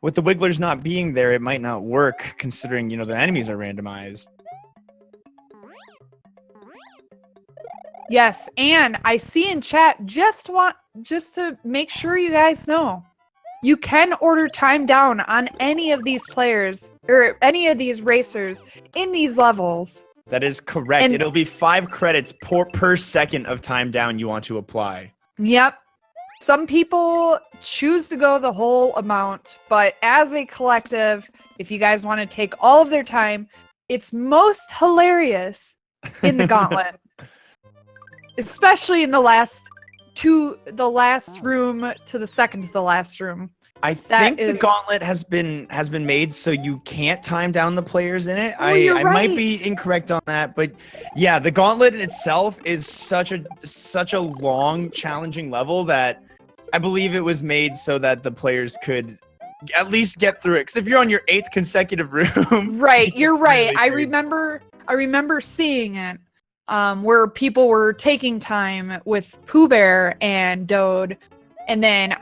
Speaker 2: with the Wigglers not being there, it might not work considering, the enemies are randomized.
Speaker 1: Yes, and I see in chat just to make sure you guys know, you can order time down on any of these players or any of these racers in these levels.
Speaker 2: That is correct. And it'll be 5 credits per second of time down you want to apply.
Speaker 1: Yep. Some people choose to go the whole amount, but as a collective, if you guys want to take all of their time, it's most hilarious in the Gauntlet. Especially in the last room to the second to the last room.
Speaker 2: I think the Gauntlet has been made so you can't time down the players in it. I might be incorrect on that, but yeah, the Gauntlet in itself is such a long, challenging level that I believe it was made so that the players could at least get through it. Because if you're on your 8th consecutive room,
Speaker 1: right, you're right. I remember seeing it. Where people were taking time with Pooh Bear and Dode, and then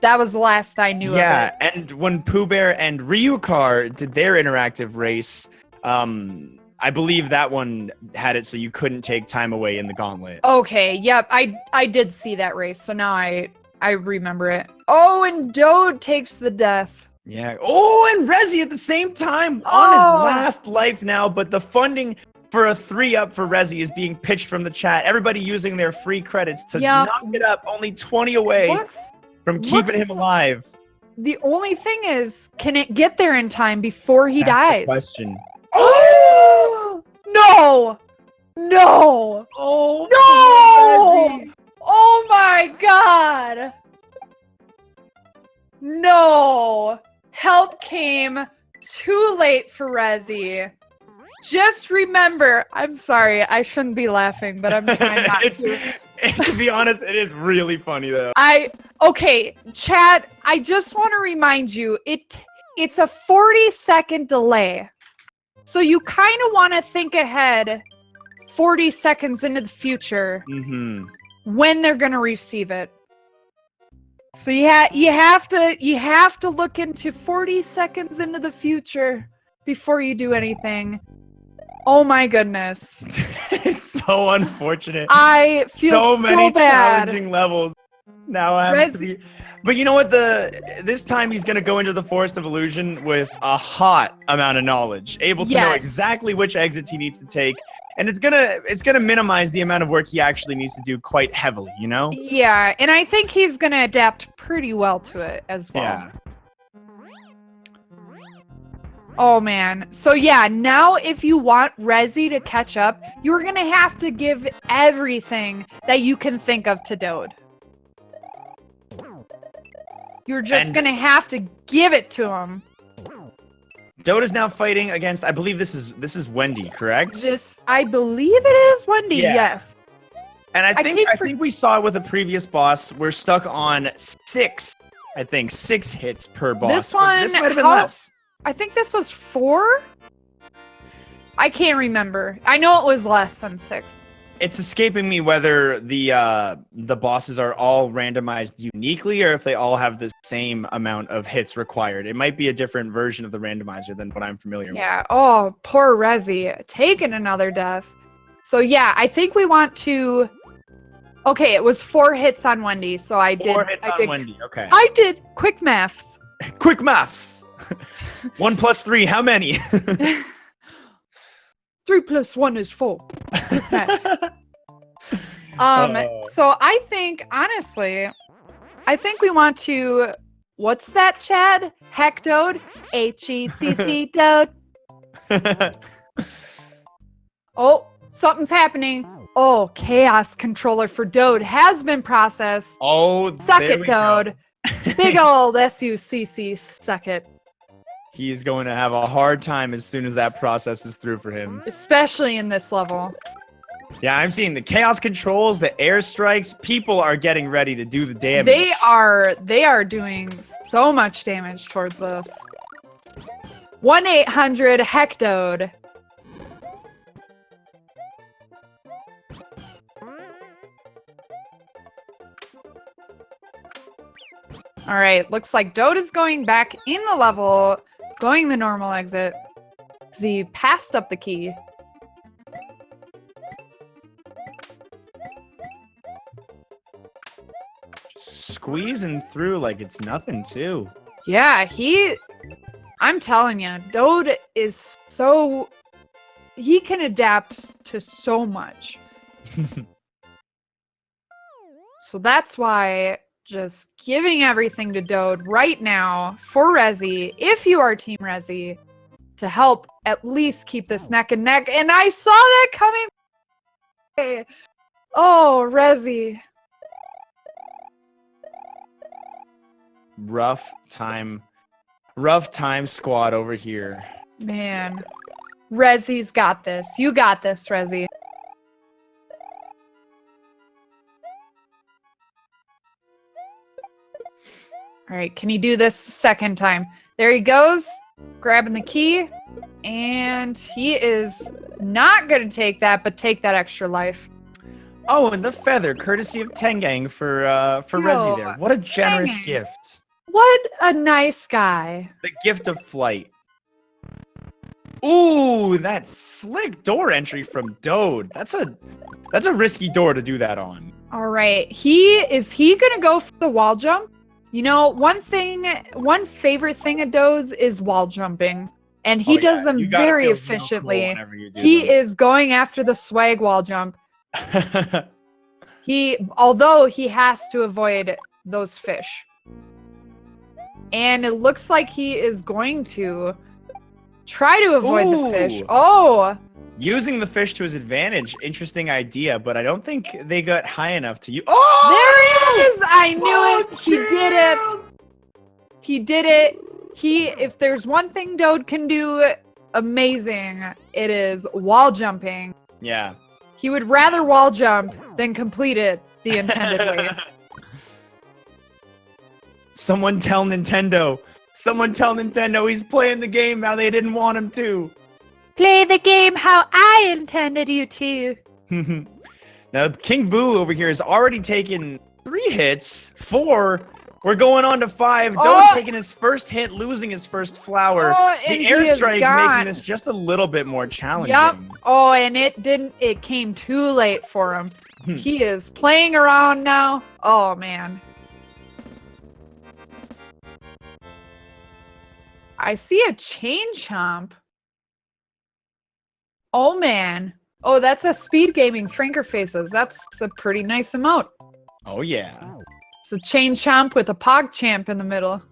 Speaker 1: that was the last I knew of it.
Speaker 2: Yeah, and when Pooh Bear and Ryukar did their interactive race, I believe that one had it so you couldn't take time away in the Gauntlet.
Speaker 1: Okay, yep, I did see that race, so now I remember it. Oh, and Dode takes the death.
Speaker 2: Yeah. Oh, and Resi at the same time on his last life now, but the funding for a 3-up for Resi is being pitched from the chat. Everybody using their free credits to knock it up. Only 20 away from keeping him alive.
Speaker 1: The only thing is, can it get there in time before he dies?
Speaker 2: The question.
Speaker 1: Oh! No! No!
Speaker 2: Oh,
Speaker 1: no! Oh my god! No! Help came too late for Resi. Just remember, I'm sorry, I shouldn't be laughing, but I'm trying not to.
Speaker 2: To be honest, it is really funny though.
Speaker 1: Okay, chat, I just want to remind you, it's a 40-second delay. So you kind of want to think ahead 40 seconds into the future when they're going to receive it. So you have to look into 40 seconds into the future before you do anything. Oh my goodness.
Speaker 2: It's so unfortunate.
Speaker 1: I feel
Speaker 2: so many
Speaker 1: bad.
Speaker 2: challenging levels now has to be. But you know what? This time he's gonna go into the Forest of Illusion with a hot amount of knowledge, able to know exactly which exits he needs to take, and it's gonna minimize the amount of work he actually needs to do quite heavily. You know?
Speaker 1: Yeah, and I think he's gonna adapt pretty well to it as well.
Speaker 2: Yeah.
Speaker 1: Oh man. So yeah, now if you want Resi to catch up, you're gonna have to give everything that you can think of to Dode. You're just gonna have to give it to him.
Speaker 2: Dode is now fighting against, I believe this is Wendy, correct?
Speaker 1: I believe it is Wendy, yes.
Speaker 2: And I think we saw it with a previous boss. We're stuck on 6 hits per boss.
Speaker 1: This one,
Speaker 2: this might have been less.
Speaker 1: I think this was 4? I can't remember. I know it was less than 6.
Speaker 2: It's escaping me whether the bosses are all randomized uniquely or if they all have the same amount of hits required. It might be a different version of the randomizer than what I'm familiar with.
Speaker 1: Yeah. Oh, poor Resi. Taking another death. So yeah, I think we want to... Okay, it was 4 hits on Wendy, so I did...
Speaker 2: 4 hits on Wendy, okay.
Speaker 1: I did quick math.
Speaker 2: Quick maths! 1 plus 3, how many?
Speaker 1: 3 plus 1 is 4. Quick math. So I think, honestly, we want to... What's that, Chad? Heck Dode? H-E-C-C Dode. Oh, something's happening. Oh, Chaos Controller for Dode has been processed.
Speaker 2: Oh,
Speaker 1: suck it, Dode. Big old S-U-C-C, suck it.
Speaker 2: He's going to have a hard time as soon as that process is through for him.
Speaker 1: Especially in this level.
Speaker 2: Yeah, I'm seeing the chaos controls, the airstrikes. People are getting ready to do the damage.
Speaker 1: They are doing so much damage towards us. 1-800 Heck Dode. All right, looks like Dode is going back in the level, going the normal exit. He passed up the key.
Speaker 2: Squeezing through like it's nothing, too.
Speaker 1: Yeah, I'm telling you, Dode is so... He can adapt to so much. So that's why... Just giving everything to Dode right now for Resi, if you are Team Resi, to help at least keep this neck and neck. And I saw that coming. Oh, Resi.
Speaker 2: Rough time squad over here.
Speaker 1: Man, Resi's got this. You got this, Resi. All right, can you do this second time? There he goes, grabbing the key, and he is not going to take that, but take that extra life.
Speaker 2: Oh, and the feather, courtesy of Tengang for Resi there. What a generous gift.
Speaker 1: What a nice guy.
Speaker 2: The gift of flight. Ooh, that slick door entry from Dode. That's a risky door to do that on.
Speaker 1: All right, is he going to go for the wall jump? You know, one favorite thing of Dode's is wall jumping, and he does them very efficiently. He is going after the swag wall jump. Although he has to avoid those fish. And it looks like he is going to try to avoid the fish. Oh!
Speaker 2: Using the fish to his advantage, interesting idea, but I don't think they got high enough to use. Oh!
Speaker 1: There he is! I knew it! He did it! He did it! If there's one thing Dode can do amazing, it is wall jumping.
Speaker 2: Yeah.
Speaker 1: He would rather wall jump than complete it the intended way.
Speaker 2: Someone tell Nintendo. Someone tell Nintendo he's playing the game how they didn't want him to.
Speaker 1: Play the game how I intended you to.
Speaker 2: Now, King Boo over here has already taken 3 hits for We're going on to 5. Dode taking his first hit, losing his first flower. The airstrike making this just a little bit more challenging.
Speaker 1: Yep. Oh, and it came too late for him. He is playing around now. Oh, man. I see a chain chomp. Oh, man. Oh, that's a speed gaming Franker Faces. That's a pretty nice emote.
Speaker 2: Oh, yeah.
Speaker 1: It's a chain chomp with a pog champ in the middle.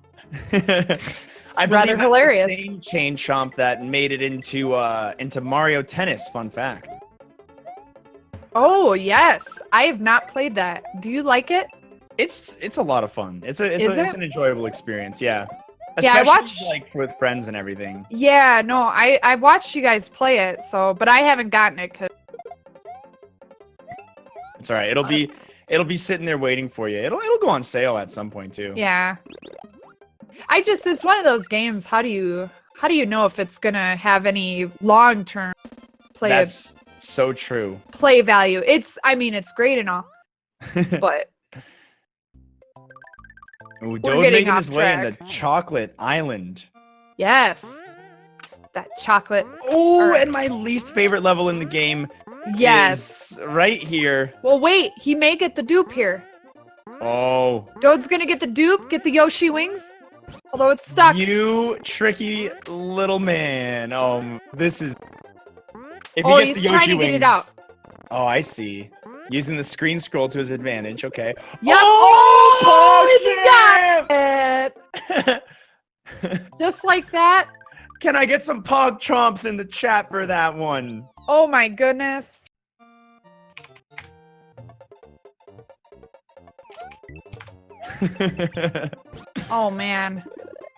Speaker 2: I believe
Speaker 1: rather hilarious.
Speaker 2: The same chain chomp that made it into Mario Tennis. Fun fact.
Speaker 1: Oh yes, I have not played that. Do you like it?
Speaker 2: It's a lot of fun. It's an enjoyable experience. Yeah. Especially,
Speaker 1: yeah, I watched
Speaker 2: like with friends and everything.
Speaker 1: Yeah, no, I watched you guys play it, but I haven't gotten it.
Speaker 2: It's all right. It'll be sitting there waiting for you. It'll go on sale at some point too.
Speaker 1: Yeah. It's one of those games. How do you know if it's gonna have any long-term play?
Speaker 2: That's so true.
Speaker 1: Play value. It's great and all, but
Speaker 2: Ooh, Dode making his way into Chocolate Island.
Speaker 1: Yes, that chocolate.
Speaker 2: Oh, and my least favorite level in the game.
Speaker 1: Yes,
Speaker 2: is right here.
Speaker 1: Well, wait, he may get the dupe here.
Speaker 2: Oh.
Speaker 1: Dode's gonna get the dupe, get the Yoshi wings. Although it's stuck.
Speaker 2: You tricky little man. This is.
Speaker 1: If he gets the Yoshi trying to get it out.
Speaker 2: Oh, I see. Using the screen scroll to his advantage. Okay.
Speaker 1: Yep.
Speaker 2: Oh,
Speaker 1: he got it. Just like that.
Speaker 2: Can I get some Pog Chomps in the chat for that one?
Speaker 1: Oh my goodness. Oh man.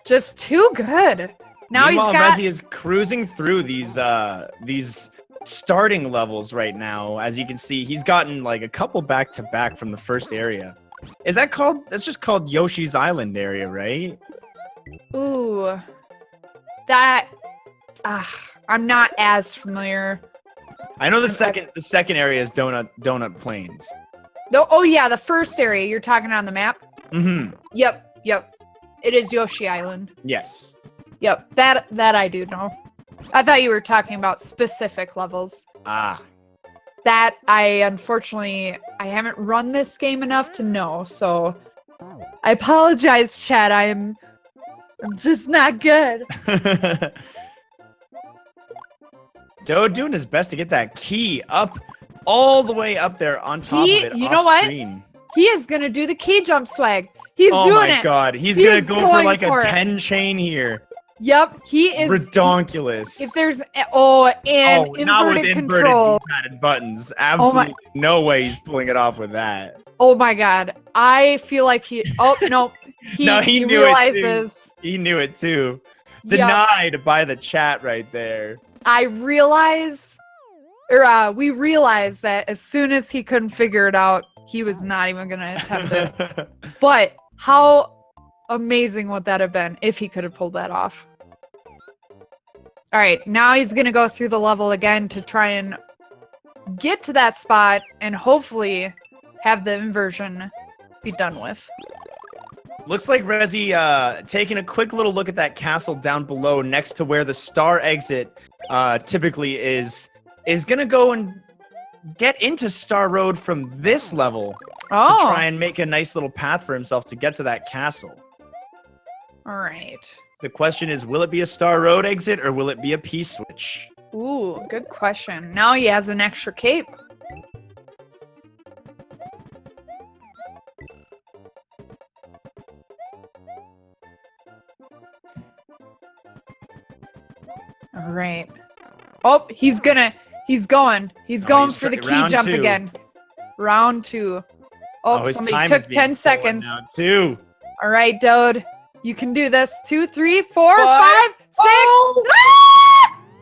Speaker 1: Just too good. Now
Speaker 2: Meanwhile,
Speaker 1: he's got
Speaker 2: Resi is cruising through these starting levels right now. As you can see, he's gotten like a couple back to back from the first area. That's just called Yoshi's Island area, right?
Speaker 1: Ooh. That I'm not as familiar.
Speaker 2: I know the second area is Donut Plains.
Speaker 1: No, oh yeah, the first area you're talking on the map?
Speaker 2: Mm-hmm.
Speaker 1: Yep. It is Yoshi Island.
Speaker 2: Yes.
Speaker 1: Yep, that I do know. I thought you were talking about specific levels.
Speaker 2: Ah.
Speaker 1: That unfortunately I haven't run this game enough to know, so I apologize, chat. I'm just not good.
Speaker 2: Dode doing his best to get that key up all the way up there on top of it.
Speaker 1: You know what?
Speaker 2: Screen.
Speaker 1: He is gonna do the key jump swag. He's doing it.
Speaker 2: Oh my god, he's gonna go for like a 10 chain here.
Speaker 1: Yep, he is
Speaker 2: redonkulous.
Speaker 1: If there's inverted control,
Speaker 2: D-padded buttons, absolutely no way he's pulling it off with that.
Speaker 1: Oh my god, I feel like he. Oh no, he
Speaker 2: knew
Speaker 1: realizes.
Speaker 2: It too. He knew it too. Denied by the chat right there.
Speaker 1: We realized that as soon as he couldn't figure it out, he was not even gonna attempt it. But how amazing would that have been if he could have pulled that off? All right, now he's gonna go through the level again to try and get to that spot and hopefully have the inversion be done with.
Speaker 2: Looks like Resi taking a quick little look at that castle down below next to where the star exit typically is gonna go and get into Star Road from this level to try and make a nice little path for himself to get to that castle.
Speaker 1: All right.
Speaker 2: The question is, will it be a Star Road exit or will it be a P-switch?
Speaker 1: Ooh, good question. Now he has an extra cape. All right. Oh, he's going for the key jump again. Round 2. Oh, somebody took 10 seconds.
Speaker 2: Now too.
Speaker 1: All right, Dode. You can do this. 2, 3, 4, 5, 6.
Speaker 2: Oh!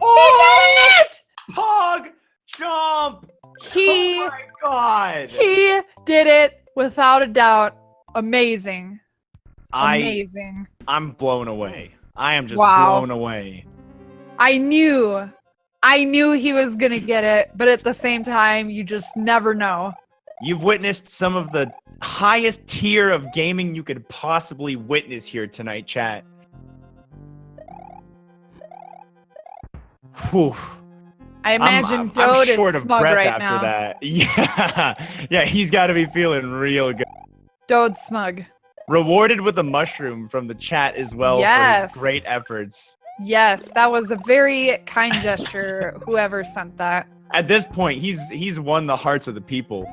Speaker 1: He did it!
Speaker 2: Pog jump! Oh my god!
Speaker 1: He did it without a doubt. Amazing. Amazing.
Speaker 2: I'm blown away. I am just blown away.
Speaker 1: I knew he was gonna get it, but at the same time, you just never know.
Speaker 2: You've witnessed some of the highest tier of gaming you could possibly witness here tonight, chat. Whew.
Speaker 1: I imagine
Speaker 2: I'm
Speaker 1: Dode is
Speaker 2: short of
Speaker 1: smug
Speaker 2: breath
Speaker 1: right
Speaker 2: after
Speaker 1: now.
Speaker 2: that. Yeah, he's got to be feeling real good.
Speaker 1: Dode smug.
Speaker 2: Rewarded with a mushroom from the chat as well for
Speaker 1: Yes.
Speaker 2: his great efforts.
Speaker 1: Yes, that was a very kind gesture, whoever sent that.
Speaker 2: At this point, he's won the hearts of the people.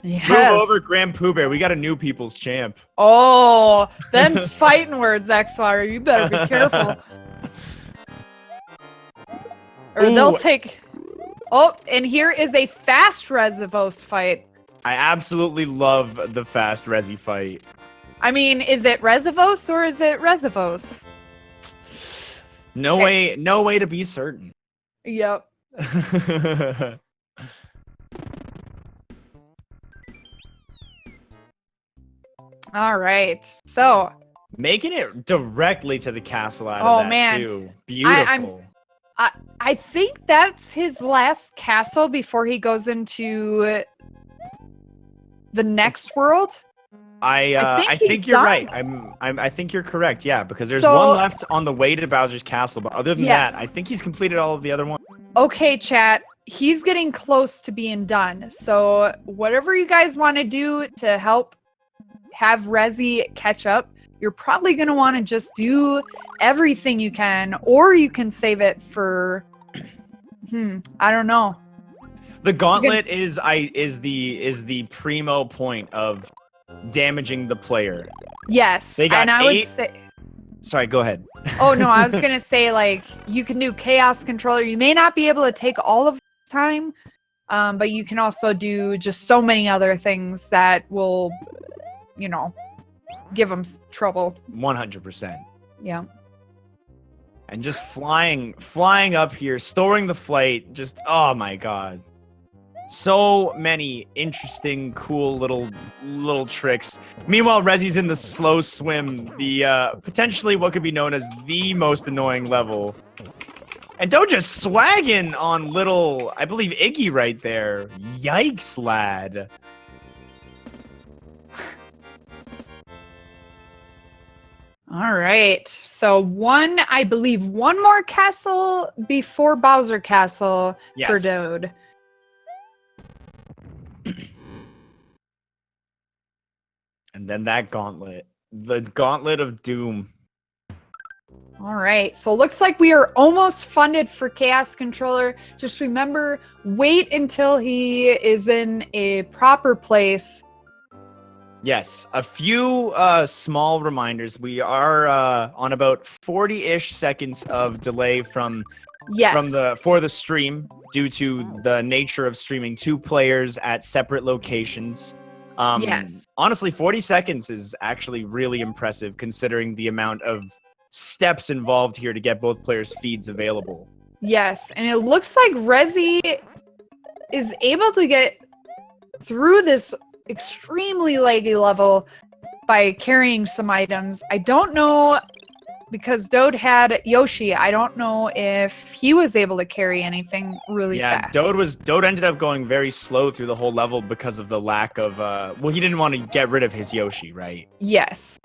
Speaker 1: Yes.
Speaker 2: Move over, Grand Pooh Bear. We got a new people's champ.
Speaker 1: Oh, them's fighting words, XY. You better be careful. Or they'll
Speaker 2: Ooh.
Speaker 1: take... Oh, and here is a fast rezephos fight.
Speaker 2: I absolutely love the fast Resi fight.
Speaker 1: I mean, is it rezephos or is it rezephos?
Speaker 2: No way to be certain.
Speaker 1: Yep. All right. So,
Speaker 2: making it directly to the castle out
Speaker 1: Oh,
Speaker 2: of that
Speaker 1: man.
Speaker 2: too. Beautiful.
Speaker 1: I think that's his last castle before he goes into the next world.
Speaker 2: I
Speaker 1: he's
Speaker 2: think you're
Speaker 1: done.
Speaker 2: right. I think you're correct. Yeah, because there's
Speaker 1: So-
Speaker 2: one left on the way to Bowser's castle, but other than
Speaker 1: Yes.
Speaker 2: that, I think he's completed all of the other ones.
Speaker 1: Okay, chat. He's getting close to being done. So, whatever you guys want to do to help have Resi catch up, you're probably going to want to just do everything you can, or you can save it for I don't know.
Speaker 2: The Gauntlet is the primo point of damaging the player.
Speaker 1: Yes.
Speaker 2: They got
Speaker 1: and I would
Speaker 2: 8
Speaker 1: say
Speaker 2: Sorry, go ahead.
Speaker 1: Oh no, I was going to say like you can do chaos controller. You may not be able to take all of the time, but you can also do just so many other things that will, you know, give them trouble.
Speaker 2: 100%.
Speaker 1: Yeah.
Speaker 2: And just flying up here, storing the flight, just oh my god. So many interesting, cool little tricks. Meanwhile, Resi's in the slow swim, the potentially what could be known as the most annoying level. And Dode just swagging on little, I believe, Iggy right there. Yikes, lad.
Speaker 1: All right. So I believe one more castle before Bowser Castle for
Speaker 2: Yes.
Speaker 1: Dode.
Speaker 2: And then that gauntlet. The Gauntlet of Doom.
Speaker 1: All right. So looks like we are almost funded for Chaos Controller. Just remember, wait until he is in a proper place.
Speaker 2: Yes, a few small reminders. We are on about 40-ish seconds of delay for the stream due to the nature of streaming 2 players at separate locations.
Speaker 1: Yes.
Speaker 2: Honestly, 40 seconds is actually really impressive considering the amount of steps involved here to get both players' feeds available.
Speaker 1: Yes. And it looks like Resi is able to get through this extremely laggy level by carrying some items. I don't know, because Dode had Yoshi, I don't know if he was able to carry anything really fast.
Speaker 2: Dode ended up going very slow through the whole level because of the lack of well, he didn't want to get rid of his Yoshi, right?
Speaker 1: Yes.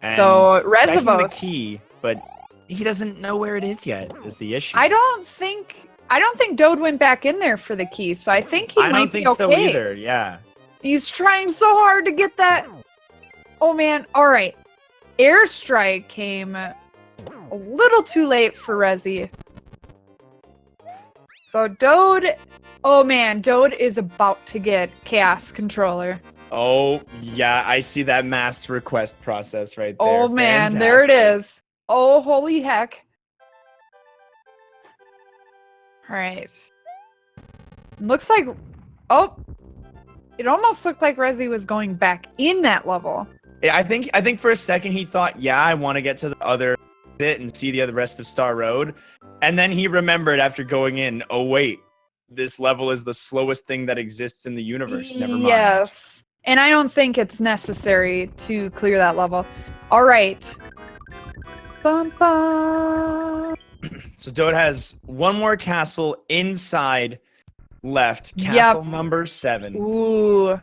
Speaker 2: And
Speaker 1: So
Speaker 2: checking the
Speaker 1: rezephos.
Speaker 2: key, but he doesn't know where it is yet, is the issue.
Speaker 1: I don't think Dode went back in there for the key, so I think he
Speaker 2: I
Speaker 1: might
Speaker 2: don't think
Speaker 1: be okay.
Speaker 2: so either, yeah.
Speaker 1: He's trying so hard to get that. Oh man, all right. Airstrike came a little too late for Resi. So Dode, oh man, Dode is about to get Chaos Controller.
Speaker 2: Oh, yeah, I see that mass request process right there.
Speaker 1: Oh man, there it is. Oh, holy heck. All right. Looks like, oh, it almost looked like Resi was going back in that level.
Speaker 2: Yeah, I think for a second he thought, yeah, I want to get to the other bit and see the other rest of Star Road. And then he remembered after going in, oh wait, this level is the slowest thing that exists in the universe. Never mind.
Speaker 1: Yes. And I don't think it's necessary to clear that level. All right. Bum, bum.
Speaker 2: So Dode has one more castle inside left.
Speaker 1: Yep.
Speaker 2: Castle number 7.
Speaker 1: Ooh.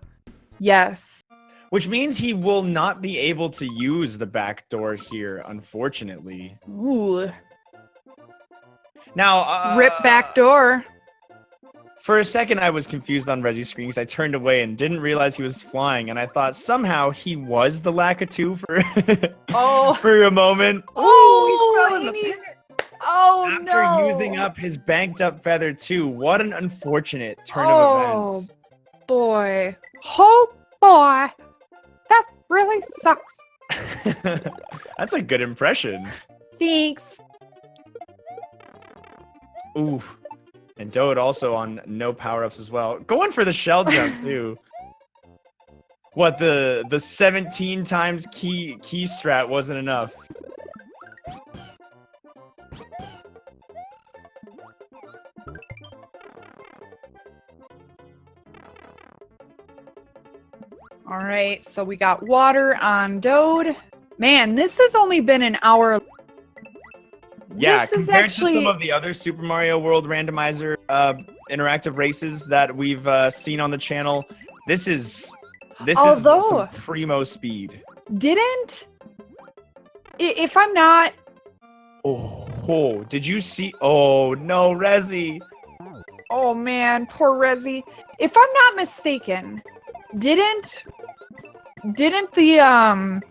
Speaker 1: Yes.
Speaker 2: Which means he will not be able to use the back door here, unfortunately.
Speaker 1: Ooh.
Speaker 2: Now,
Speaker 1: Rip back door.
Speaker 2: For a second, I was confused on Resi's screen because I turned away and didn't realize he was flying, and I thought somehow he was the Lakitu for for a moment.
Speaker 1: Oh,
Speaker 2: He fell in the
Speaker 1: and
Speaker 2: pit.
Speaker 1: Oh,
Speaker 2: After
Speaker 1: no.
Speaker 2: using up his banked up feather too. What an unfortunate turn of
Speaker 1: Oh,
Speaker 2: events.
Speaker 1: boy. Oh, boy. That really sucks.
Speaker 2: That's a good impression.
Speaker 1: Thanks.
Speaker 2: Ooh. And Dode also on no power-ups as well. Going for the shell jump too. What, the 17 times key strat wasn't enough.
Speaker 1: All right, so we got water on Dode. Man, this has only been an hour.
Speaker 2: Yeah,
Speaker 1: this is
Speaker 2: compared
Speaker 1: actually
Speaker 2: to some of the other Super Mario World randomizer interactive races that we've seen on the channel, this is some primo speed.
Speaker 1: If I'm not.
Speaker 2: Oh, did you see? Oh no, Resi.
Speaker 1: Oh man, poor Resi. If I'm not mistaken, didn't the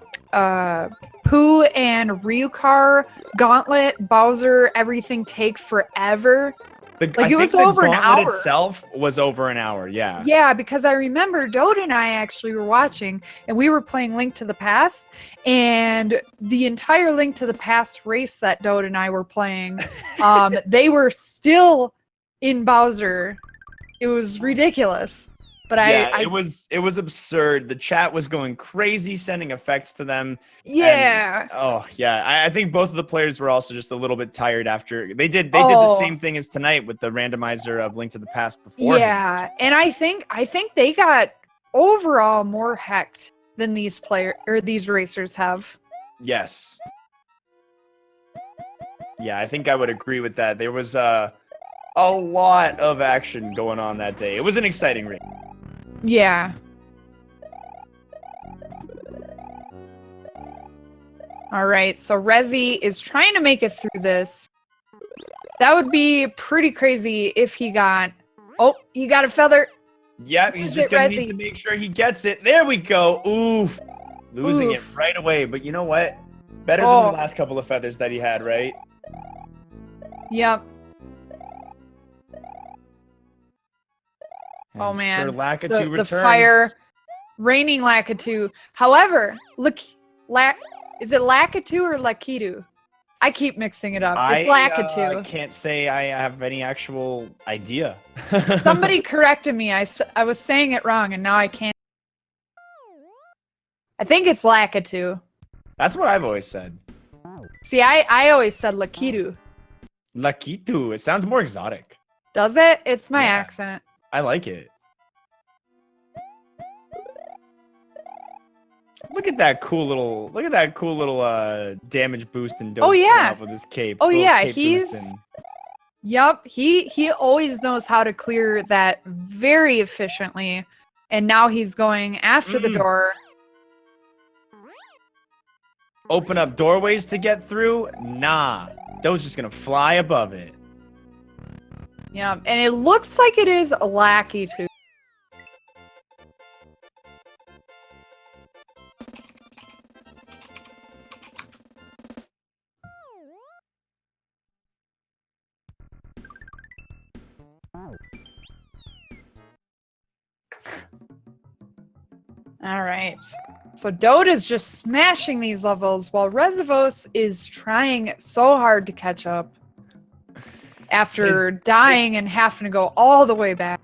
Speaker 1: Pooh and Ryukar, Gauntlet, Bowser, everything take forever?
Speaker 2: I
Speaker 1: it was
Speaker 2: think
Speaker 1: over
Speaker 2: the
Speaker 1: an
Speaker 2: Gauntlet
Speaker 1: hour.
Speaker 2: itself was over an hour, yeah.
Speaker 1: Yeah, because I remember Dode and I actually were watching, and we were playing Link to the Past, and the entire Link to the Past race that Dode and I were playing, they were still in Bowser. It was ridiculous. But
Speaker 2: yeah, it was absurd. The chat was going crazy, sending effects to them.
Speaker 1: Yeah.
Speaker 2: And, oh yeah, I think both of the players were also just a little bit tired after they did the same thing as tonight with the randomizer of Link to the Past beforehand.
Speaker 1: Yeah, and I think they got overall more hecked than these racers have.
Speaker 2: Yes. Yeah, I think I would agree with that. There was a lot of action going on that day. It was an exciting race.
Speaker 1: Yeah. All right, so Resi is trying to make it through this. That would be pretty crazy if he got... Oh, he got a feather.
Speaker 2: Yep, he's just going to need to make sure he gets it. There we go. Oof. Losing it right away. But you know what? Better than the last couple of feathers that he had, right?
Speaker 1: Yep.
Speaker 2: And
Speaker 1: oh man,
Speaker 2: Sir Lakitu
Speaker 1: the fire, raining Lakitu. However, look, is it Lakitu or Lakitu? I keep mixing it up. It's Lakitu.
Speaker 2: I can't say I have any actual idea.
Speaker 1: Somebody corrected me. I was saying it wrong, and now I can't. I think it's Lakitu.
Speaker 2: That's what I've always said.
Speaker 1: See, I always said Lakitu.
Speaker 2: Lakitu. It sounds more exotic.
Speaker 1: Does it? It's my accent.
Speaker 2: I like it. Look at that cool little damage boost and
Speaker 1: oh yeah
Speaker 2: with his cape.
Speaker 1: Oh yeah,
Speaker 2: cape
Speaker 1: he's Yep, he always knows how to clear that very efficiently, and now he's going after the door.
Speaker 2: Open up doorways to get through? Nah, Dode's just gonna fly above it.
Speaker 1: Yeah, and it looks like it is Lakitu. All right. So Dode is just smashing these levels while rezephos is trying so hard to catch up after dying and having to go all the way back.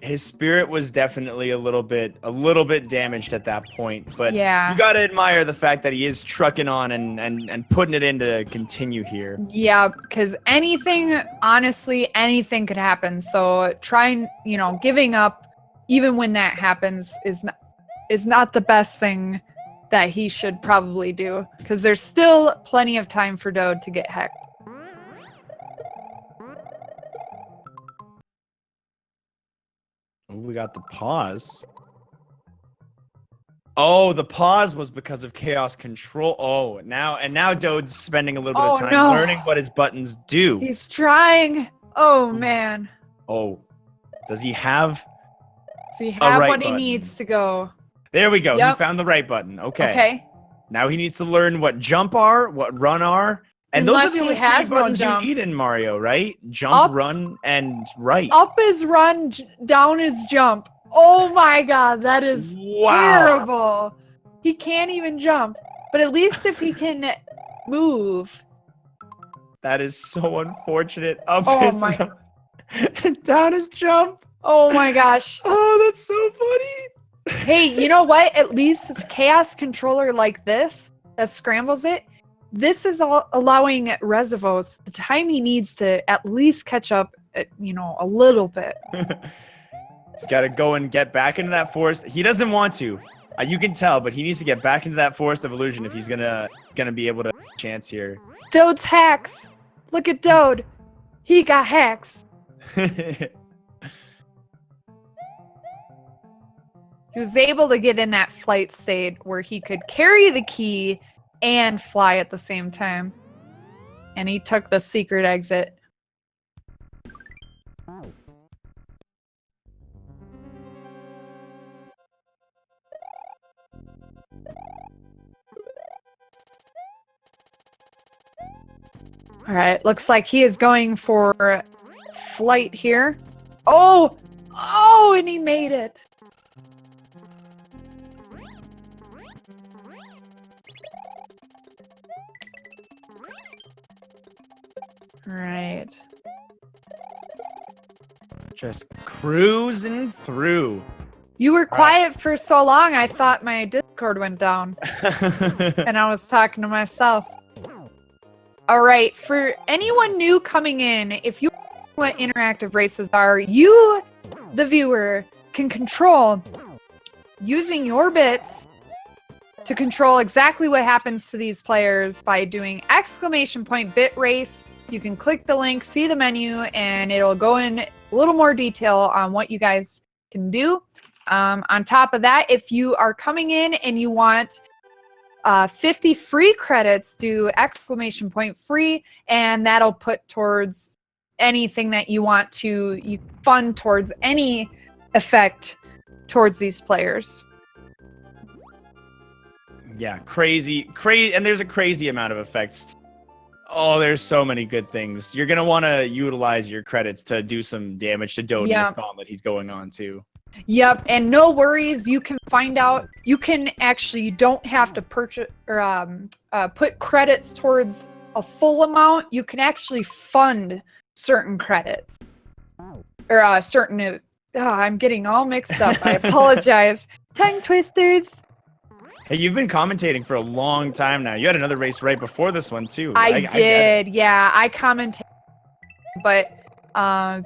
Speaker 2: His spirit was definitely a little bit damaged at that point, but
Speaker 1: yeah,
Speaker 2: you gotta admire the fact that he is trucking on and putting it in to continue here.
Speaker 1: Yeah, because honestly, anything could happen. So giving up even when that happens is not the best thing that he should probably do, because there's still plenty of time for Dode to get hecked.
Speaker 2: Oh, we got the pause. Oh, the pause was because of chaos control. Oh, now Dode's spending a little bit of time learning what his buttons do.
Speaker 1: He's trying. Oh, man.
Speaker 2: Oh, does he have?
Speaker 1: Does he have
Speaker 2: right
Speaker 1: what
Speaker 2: button?
Speaker 1: he needs to go?
Speaker 2: There we go.
Speaker 1: Yep.
Speaker 2: He found the right button. Okay.
Speaker 1: Okay.
Speaker 2: Now he needs to learn what jump are, what run are. And those are the only three buttons you need in Mario, right? Jump, run, and right.
Speaker 1: Up is run, down is jump. Oh my god, that is terrible. He can't even jump. But at least if he can move.
Speaker 2: That is so unfortunate. Up is
Speaker 1: my.
Speaker 2: and down is jump.
Speaker 1: Oh my gosh.
Speaker 2: Oh, that's so funny.
Speaker 1: Hey, you know what? At least it's chaos controller like this that scrambles it. This is allowing rezephos the time he needs to at least catch up, a little bit.
Speaker 2: He's got to go and get back into that forest. He doesn't want to. You can tell, but he needs to get back into that forest of illusion if he's gonna be able to chance here.
Speaker 1: Dode's hacks. Look at Dode. He got hacks. He was able to get in that flight state where he could carry the key and fly at the same time. And he took the secret exit. Alright, looks like he is going for flight here. Oh! Oh, and he made it! Right.
Speaker 2: Just cruising through.
Speaker 1: You were quiet for so long, I thought my Discord went down. And I was talking to myself. All right, for anyone new coming in, if you know what interactive races are, you, the viewer, can control using your bits to control exactly what happens to these players by doing !bit race. You can click the link, see the menu, and it'll go in a little more detail on what you guys can do. On top of that, if you are coming in and you want 50 free credits, do !free, and that'll put towards anything that you want to fund towards any effect towards these players.
Speaker 2: Yeah, crazy, and there's a crazy amount of effects. Oh, there's so many good things. You're gonna want to utilize your credits to do some damage to Dode in this gauntlet he's going on to.
Speaker 1: Yep, and no worries. You can find out. You don't have to purchase or put credits towards a full amount. You can actually fund certain credits or certain. I'm getting all mixed up. I apologize. Tongue twisters.
Speaker 2: Hey, you've been commentating for a long time now. You had another race right before this one too.
Speaker 1: I did. Yeah, I commented, but.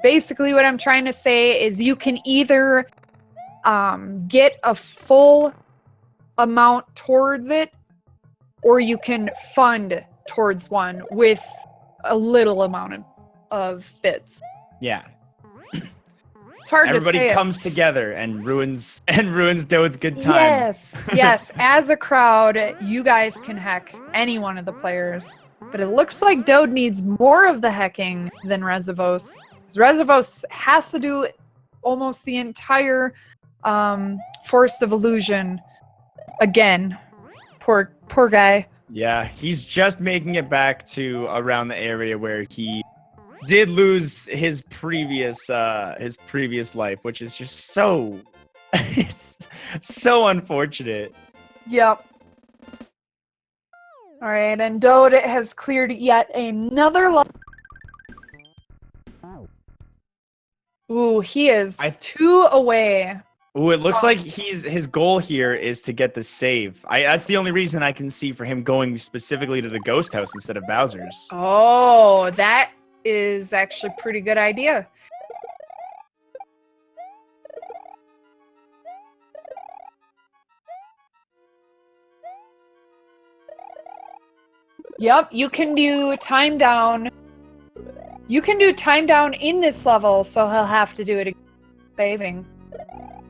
Speaker 1: Basically what I'm trying to say is you can either get a full amount towards it, or you can fund towards one with a little amount of bits.
Speaker 2: Yeah.
Speaker 1: It's hard to say.
Speaker 2: Everybody comes together and ruins Dode's good time.
Speaker 1: Yes. As a crowd, you guys can hack any one of the players. But it looks like Dode needs more of the hacking than rezephos. Rezephos has to do almost the entire Forest of Illusion again. Poor guy.
Speaker 2: Yeah, he's just making it back to around the area where he did lose his previous life, which is just so so unfortunate.
Speaker 1: Yep. All right, and Dode has cleared yet another line. Ooh, he is 2 away.
Speaker 2: Ooh, it looks like his goal here is to get the save. That's the only reason I can see for him going specifically to the ghost house instead of Bowser's.
Speaker 1: Oh, that is actually a pretty good idea. Yep, you can do time down. You can do time down in this level, so he'll have to do it again, saving.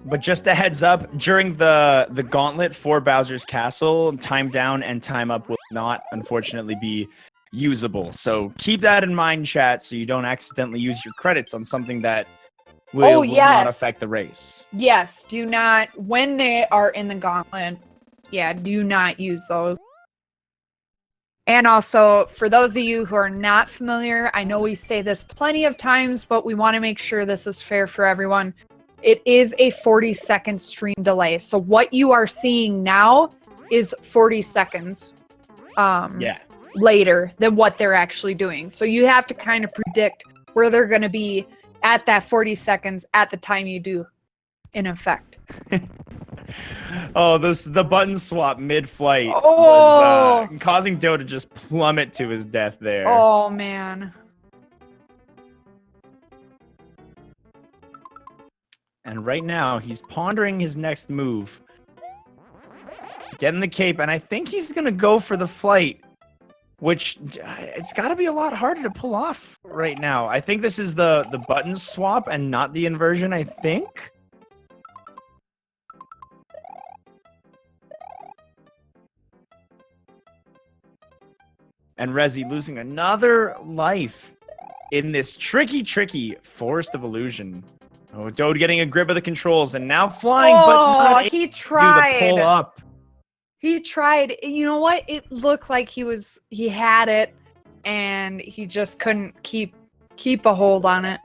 Speaker 2: But just a heads up, during the Gauntlet for Bowser's Castle, time down and time up will not, unfortunately, be usable. So keep that in mind, chat, so you don't accidentally use your credits on something that will not affect the race.
Speaker 1: Yes, do not, when they are in the Gauntlet, do not use those. And also, for those of you who are not familiar, I know we say this plenty of times, but we want to make sure this is fair for everyone. It is a 40-second stream delay. So what you are seeing now is 40 seconds later than what they're actually doing. So you have to kind of predict where they're going to be at that 40 seconds at the time you do in effect.
Speaker 2: Oh, the button swap mid-flight was causing Dode to just plummet to his death there.
Speaker 1: Oh, man.
Speaker 2: And right now, he's pondering his next move. Getting the cape, and I think he's going to go for the flight, which it's got to be a lot harder to pull off right now. I think this is the button swap and not the inversion, I think. And Resi losing another life in this tricky Forest of Illusion. Oh, Dode getting a grip of the controls and now flying, but not
Speaker 1: he tried.
Speaker 2: Do the pull up.
Speaker 1: He tried. You know what? It looked like he had it, and he just couldn't keep a hold on it.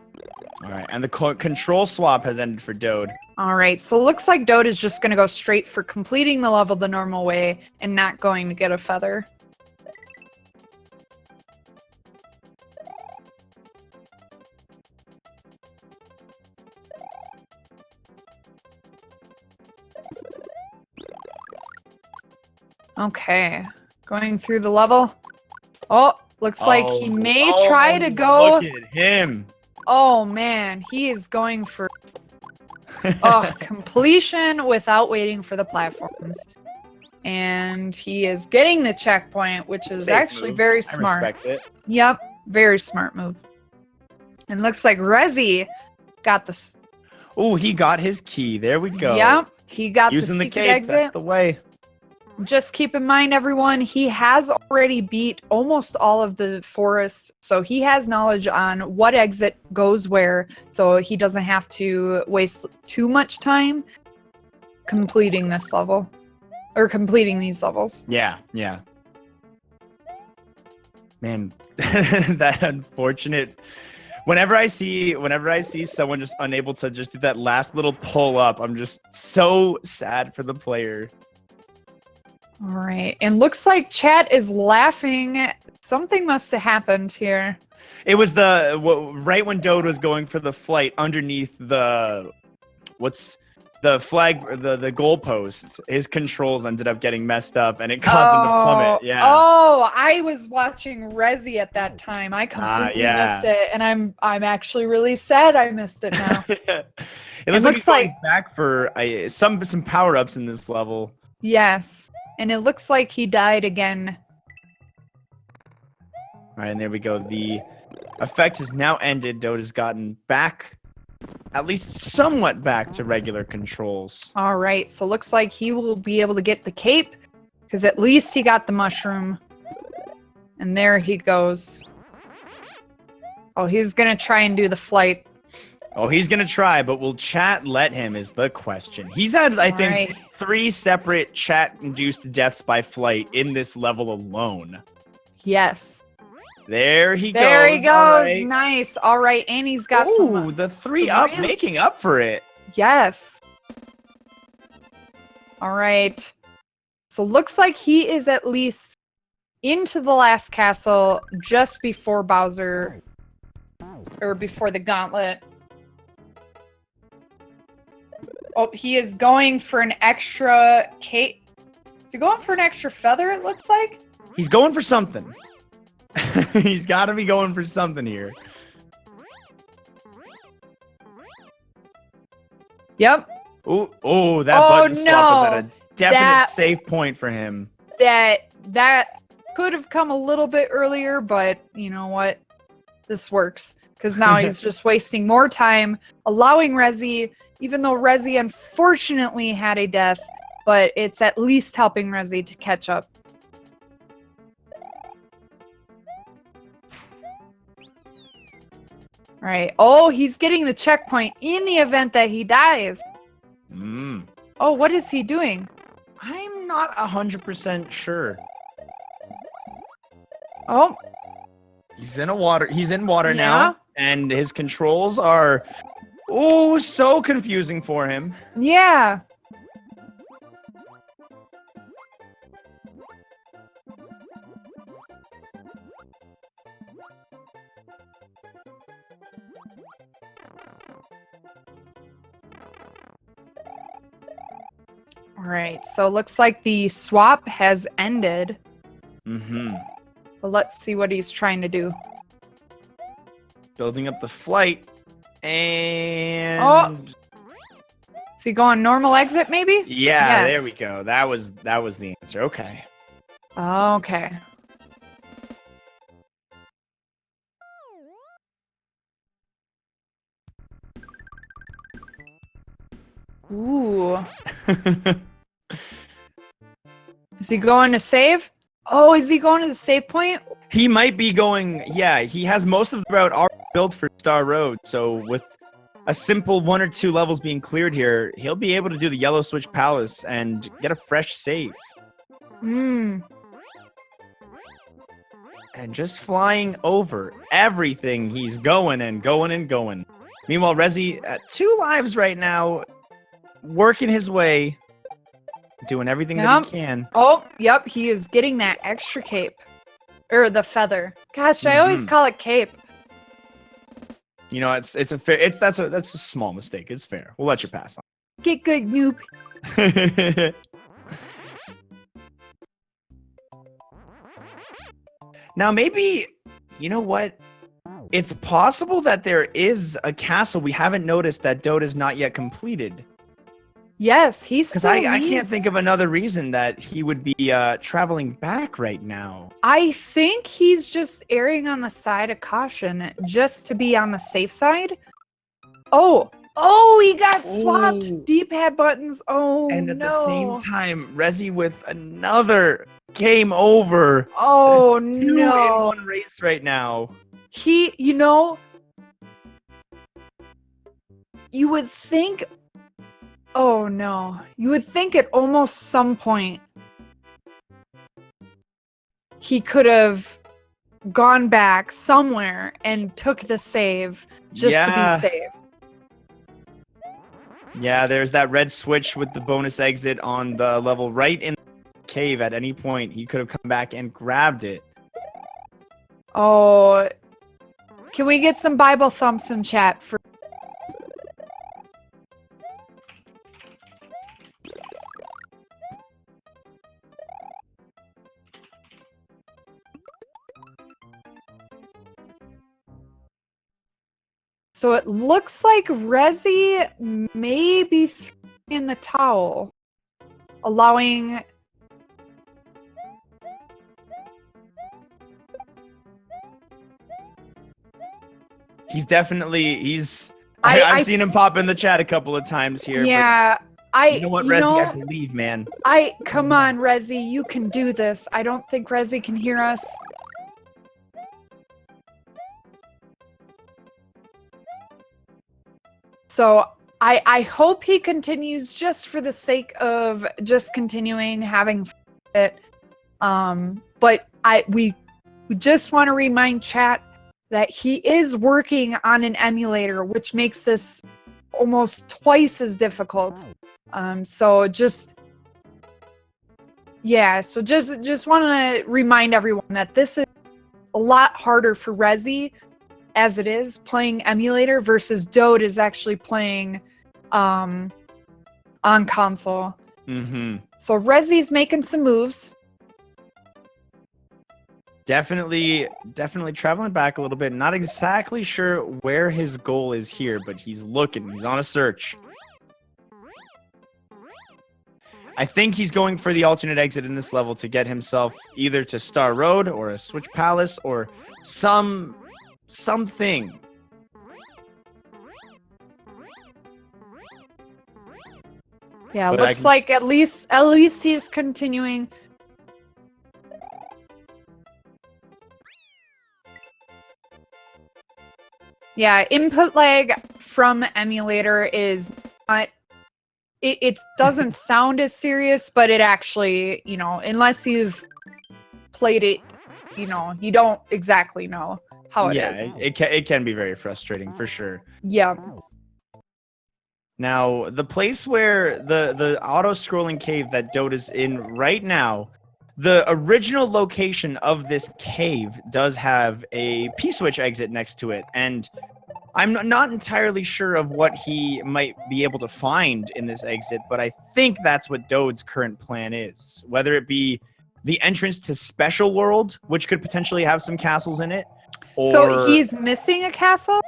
Speaker 2: All right, and the control swap has ended for Dode.
Speaker 1: All right, so it looks like Dode is just going to go straight for completing the level the normal way and not going to get a feather. Okay, going through the level. Oh, looks like he may try to go.
Speaker 2: Look at him.
Speaker 1: Oh man, he is going for completion without waiting for the platforms. And he is getting the checkpoint, which is actually very smart.
Speaker 2: I respect it.
Speaker 1: Yep, very smart move. And looks like Resi got this.
Speaker 2: Oh, he got his key. There we go.
Speaker 1: Yep, he got
Speaker 2: using
Speaker 1: the
Speaker 2: the cape.
Speaker 1: exit.
Speaker 2: That's the way.
Speaker 1: Just keep in mind, everyone, he has already beat almost all of the forests, so he has knowledge on what exit goes where, so he doesn't have to waste too much time completing this level, or completing these levels.
Speaker 2: Yeah. Man, that unfortunate. Whenever I see someone just unable to just do that last little pull up, I'm just so sad for the player.
Speaker 1: All right, and looks like chat is laughing. Something must have happened here.
Speaker 2: It was right when Dode was going for the flight underneath the flag, the goalpost. His controls ended up getting messed up, and it caused him to plummet. Yeah.
Speaker 1: Oh, I was watching Resi at that time. I completely missed it, and I'm actually really sad I missed it now.
Speaker 2: It looks like he's going back for some power ups in this level.
Speaker 1: Yes. And it looks like he died again.
Speaker 2: All right, and there we go. The effect has now ended. Dode has gotten back, at least somewhat back to regular controls.
Speaker 1: All right, so looks like he will be able to get the cape, because at least he got the mushroom. And there he goes. Oh, he's going to try and do the flight.
Speaker 2: Oh, he's going to try, but will chat let him is the question. He's had, I think, 3 separate chat-induced deaths by flight in this level alone.
Speaker 1: Yes.
Speaker 2: There he goes.
Speaker 1: There he goes. Right. Nice. All right, and he's got
Speaker 2: some... the 3 up, making up for it.
Speaker 1: Yes. All right. So looks like he is at least into the last castle just before Bowser, or before the Gauntlet. Oh, he is going for an extra cape. Is he going for an extra feather, it looks like?
Speaker 2: He's going for something. He's got to be going for something here.
Speaker 1: Yep.
Speaker 2: Oh, that button swap was at a definite safe point for him.
Speaker 1: That could have come a little bit earlier, but you know what? This works. Because now he's just wasting more time, allowing Resi Even though Resi unfortunately had a death, but it's at least helping Resi to catch up. All right. Oh, he's getting the checkpoint in the event that he dies. Oh, what is he doing?
Speaker 2: I'm not 100% sure.
Speaker 1: Oh.
Speaker 2: He's in water now, and his controls are so confusing for him.
Speaker 1: Yeah. All right, so it looks like the swap has ended. But let's see what he's trying to do.
Speaker 2: Building up the flight, and...
Speaker 1: Oh! Is he going normal exit, maybe?
Speaker 2: Yeah,
Speaker 1: Yes.
Speaker 2: There we go. That was the answer. Okay.
Speaker 1: Okay. Ooh. Is he going to save? Oh, is he going to the save point?
Speaker 2: He might be going, yeah, he has most of the route already built for Star Road, so with a simple 1 or 2 levels being cleared here, he'll be able to do the Yellow Switch Palace and get a fresh save. And just flying over everything, he's going and going and going. Meanwhile, Resi at 2 lives right now, working his way, doing everything that he can.
Speaker 1: Oh, yep, he is getting that extra cape. Or the feather. Gosh, I always call it cape.
Speaker 2: You know, it's a fair. That's a small mistake. It's fair. We'll let you pass on.
Speaker 1: Get good, noob.
Speaker 2: Now, maybe, you know what? It's possible that there is a castle we haven't noticed that Dode is not yet completed.
Speaker 1: Yes, he's
Speaker 2: because
Speaker 1: still
Speaker 2: I can't think of another reason that he would be traveling back right now.
Speaker 1: I think he's just erring on the side of caution just to be on the safe side. Oh, he got swapped. D-pad buttons. Oh,
Speaker 2: and at the same time, Resi with another game over.
Speaker 1: Oh,
Speaker 2: There's 2 in one race right now.
Speaker 1: You would think... Oh, no. You would think at almost some point he could have gone back somewhere and took the save just to be safe.
Speaker 2: Yeah, there's that red switch with the bonus exit on the level right in the cave. At any point, he could have come back and grabbed it.
Speaker 1: Oh, can we get some Bible thumps in chat for... So it looks like Resi may be in the towel, allowing...
Speaker 2: He's definitely, I've seen him pop in the chat a couple of times here.
Speaker 1: Yeah,
Speaker 2: but you know what, Resi, I believe, man.
Speaker 1: Come on, Resi, you can do this. I don't think Resi can hear us. So I hope he continues just for the sake of just continuing having it. But we just want to remind chat that he is working on an emulator, which makes this almost twice as difficult. So just want to remind everyone that this is a lot harder for Resi as it is playing emulator versus Dode is actually playing on console. So Resi's making some moves.
Speaker 2: Definitely traveling back a little bit. Not exactly sure where his goal is here, but he's looking. He's on a search. I think he's going for the alternate exit in this level to get himself either to Star Road or a Switch Palace or something.
Speaker 1: Yeah,
Speaker 2: But I
Speaker 1: looks
Speaker 2: can
Speaker 1: like at least he's continuing. Yeah, input lag from Emulator is not. It doesn't sound as serious, but it actually, you know, unless you've played it, you know, you don't exactly know how it
Speaker 2: yeah,
Speaker 1: is.
Speaker 2: it can be very frustrating for sure.
Speaker 1: Yeah.
Speaker 2: Now, the place where the auto-scrolling cave that Dode is in right now, the original location of this cave does have a P-switch exit next to it, and I'm not entirely sure of what he might be able to find in this exit, but I think that's what Dode's current plan is. Whether it be the entrance to Special World, which could potentially have some castles in it, or...
Speaker 1: So he's missing a castle?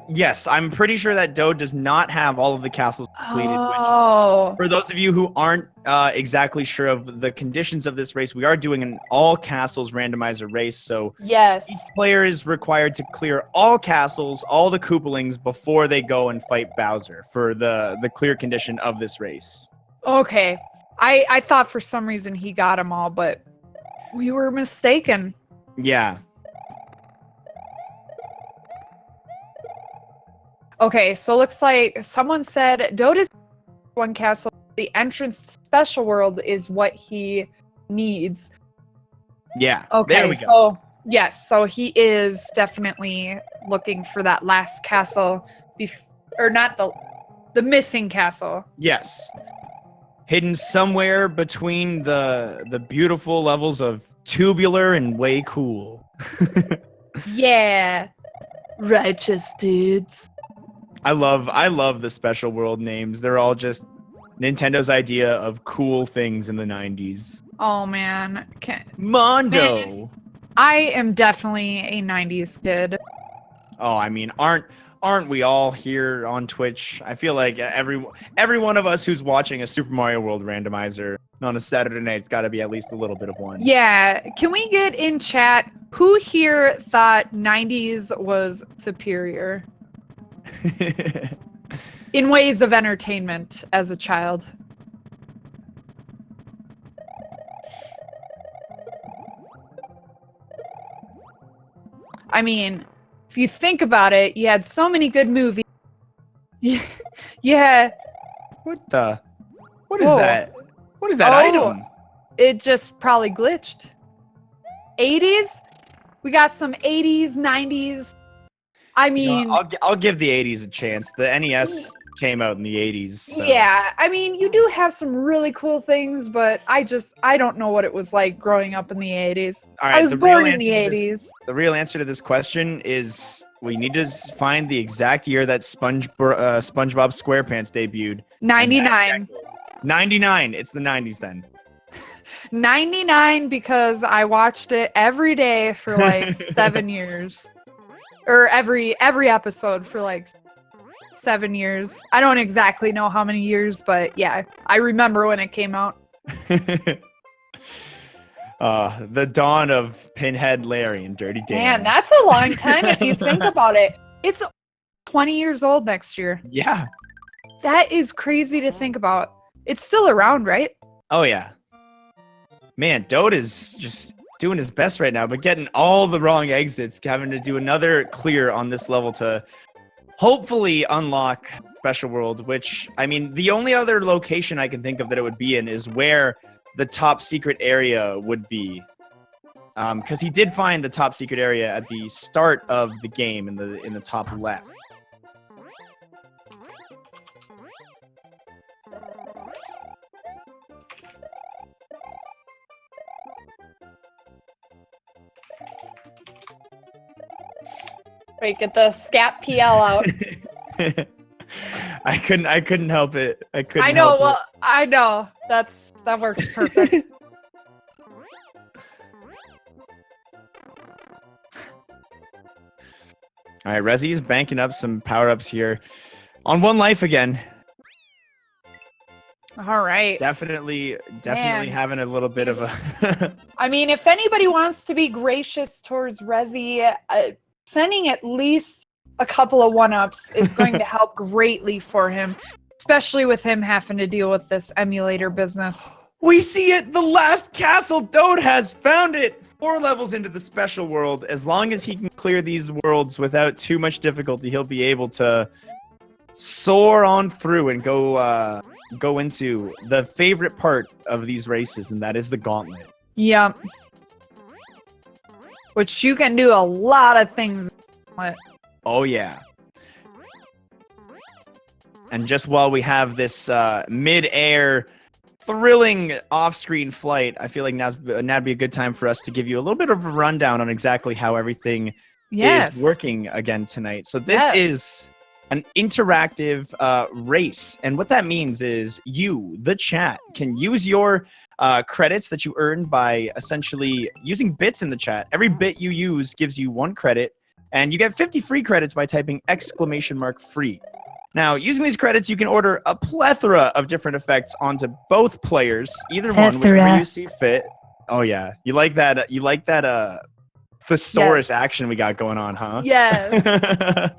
Speaker 2: Yes, I'm pretty sure that Dode does not have all of the castles completed.
Speaker 1: Oh.
Speaker 2: For those of you who aren't exactly sure of the conditions of this race, we are doing an all castles randomizer race. So
Speaker 1: Yes.
Speaker 2: each player is required to clear all castles, all the Koopalings, before they go and fight Bowser for the clear condition of this race.
Speaker 1: Okay. I thought for some reason he got them all, but we were mistaken.
Speaker 2: Yeah.
Speaker 1: Okay, so looks like someone said Dode is one castle. The entrance to Special World is what he needs.
Speaker 2: Yeah.
Speaker 1: Okay,
Speaker 2: There we go.
Speaker 1: so yes, so he is definitely looking for that last castle, or not the missing castle.
Speaker 2: Yes. Hidden somewhere between the beautiful levels of tubular and way cool.
Speaker 1: Yeah, righteous dudes.
Speaker 2: I love the Special World names. They're all just Nintendo's idea of cool things in the 90s.
Speaker 1: Oh man,
Speaker 2: Mondo.
Speaker 1: Man, I am definitely a '90s kid.
Speaker 2: Oh, I mean, aren't we all here on Twitch? I feel like every one of us who's watching a Super Mario World randomizer on a Saturday night, it's got to be at least a little bit of one.
Speaker 1: Yeah, can we get in chat who here thought '90s was superior in ways of entertainment as a child? I mean, if you think about it, you had so many good movies. Yeah.
Speaker 2: What is
Speaker 1: Whoa.
Speaker 2: that? What is that
Speaker 1: Oh.
Speaker 2: item?
Speaker 1: It just probably glitched. 80s? We got some 80s, 90s. I mean,
Speaker 2: I'll give the 80s a chance. The NES came out in the 80s. So.
Speaker 1: yeah, I mean, you do have some really cool things, but I don't know what it was like growing up in the 80s.
Speaker 2: All right,
Speaker 1: I was born in the 80s.
Speaker 2: The real answer to this question is we need to find the exact year that SpongeBob SquarePants debuted.
Speaker 1: 99.
Speaker 2: 99. It's the 90s then.
Speaker 1: 99 because I watched it every day for like 7 years. Or every episode for like 7 years. I don't exactly know how many years, but yeah, I remember when it came out.
Speaker 2: The dawn of Pinhead Larry and Dirty Dan.
Speaker 1: Man, that's a long time if you think about it. It's 20 years old next year.
Speaker 2: Yeah.
Speaker 1: That is crazy to think about. It's still around, right?
Speaker 2: Oh, yeah. Man, Dode is just doing his best right now, but getting all the wrong exits, having to do another clear on this level to hopefully unlock Special World, which, I mean, the only other location I can think of that it would be in is where the top secret area would be. Because he did find the top secret area at the start of the game in the top left.
Speaker 1: Wait, get the scat PL out.
Speaker 2: I couldn't help it.
Speaker 1: I know, well, I know. That works perfect.
Speaker 2: All right, Resi is banking up some power-ups here. On one life again.
Speaker 1: All right.
Speaker 2: Definitely
Speaker 1: Man.
Speaker 2: having a little bit of a...
Speaker 1: I mean, if anybody wants to be gracious towards Resi, sending at least a couple of one-ups is going to help greatly for him. especially with him having to deal with this emulator business.
Speaker 2: We see it. The last castle. Dode has found it. 4 levels into the special world. As long as he can clear these worlds without too much difficulty, he'll be able to soar on through and go into the favorite part of these races, and that is the Gauntlet.
Speaker 1: Yep. Which you can do a lot of things with.
Speaker 2: Oh, yeah. And just while we have this mid-air, thrilling off-screen flight, I feel like now'd be a good time for us to give you a little bit of a rundown on exactly how everything is working again tonight. So this is an interactive race. And what that means is you, the chat, can use your credits that you earn by essentially using bits in the chat. Every bit you use gives you 1 credit, and you get 50 free credits by typing !free. Now, using these credits, you can order a plethora of different effects onto both players, either one, whichever you see fit. Oh yeah, you like that? You like that thesaurus action we got going on, huh?
Speaker 1: Yes.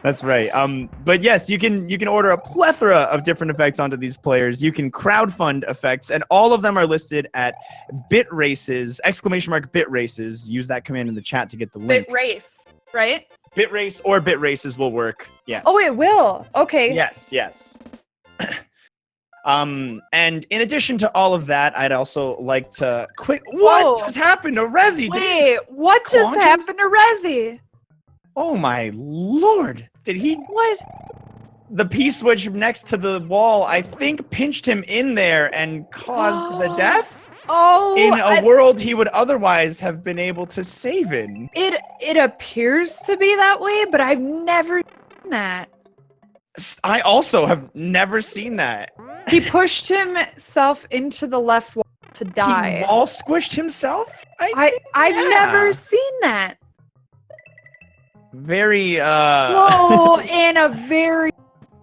Speaker 2: That's right. But yes, you can order a plethora of different effects onto these players. You can crowdfund effects, and all of them are listed at bit races, !bit races. Use that command in the chat to get the link.
Speaker 1: Bit race, right?
Speaker 2: Bit race or bit races will work. Yes.
Speaker 1: Oh, it will. Okay.
Speaker 2: Yes. And in addition to all of that, I'd also like to what just happened to Resi?
Speaker 1: Wait, what just happened to Resi?
Speaker 2: Oh my lord. Did he
Speaker 1: what?
Speaker 2: The P-switch next to the wall, I think, pinched him in there and caused the death?
Speaker 1: Oh,
Speaker 2: in a world he would otherwise have been able to save in.
Speaker 1: It appears to be that way, but I've never seen that.
Speaker 2: I also have never seen that.
Speaker 1: He pushed himself into the left wall to die.
Speaker 2: He wall squished himself?
Speaker 1: I've never seen that.
Speaker 2: Very
Speaker 1: Whoa, and a very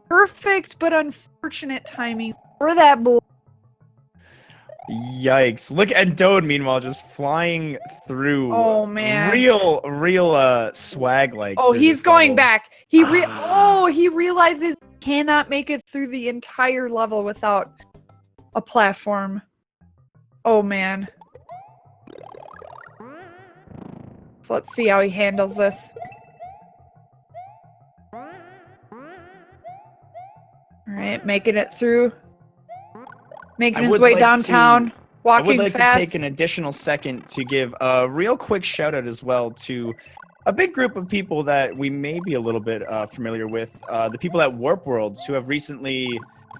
Speaker 1: perfect but unfortunate timing for that blow.
Speaker 2: Yikes. Look at Dode, meanwhile, just flying through.
Speaker 1: Oh, man.
Speaker 2: Real swag like.
Speaker 1: Oh, he's going back. He realizes he cannot make it through the entire level without a platform. Oh, man. So let's see how he handles this. All right, making it through. Making his way downtown, walking fast.
Speaker 2: I would like to take an additional second to give a real quick shout out as well to a big group of people that we may be a little bit familiar with. The people at Warp Worlds who have recently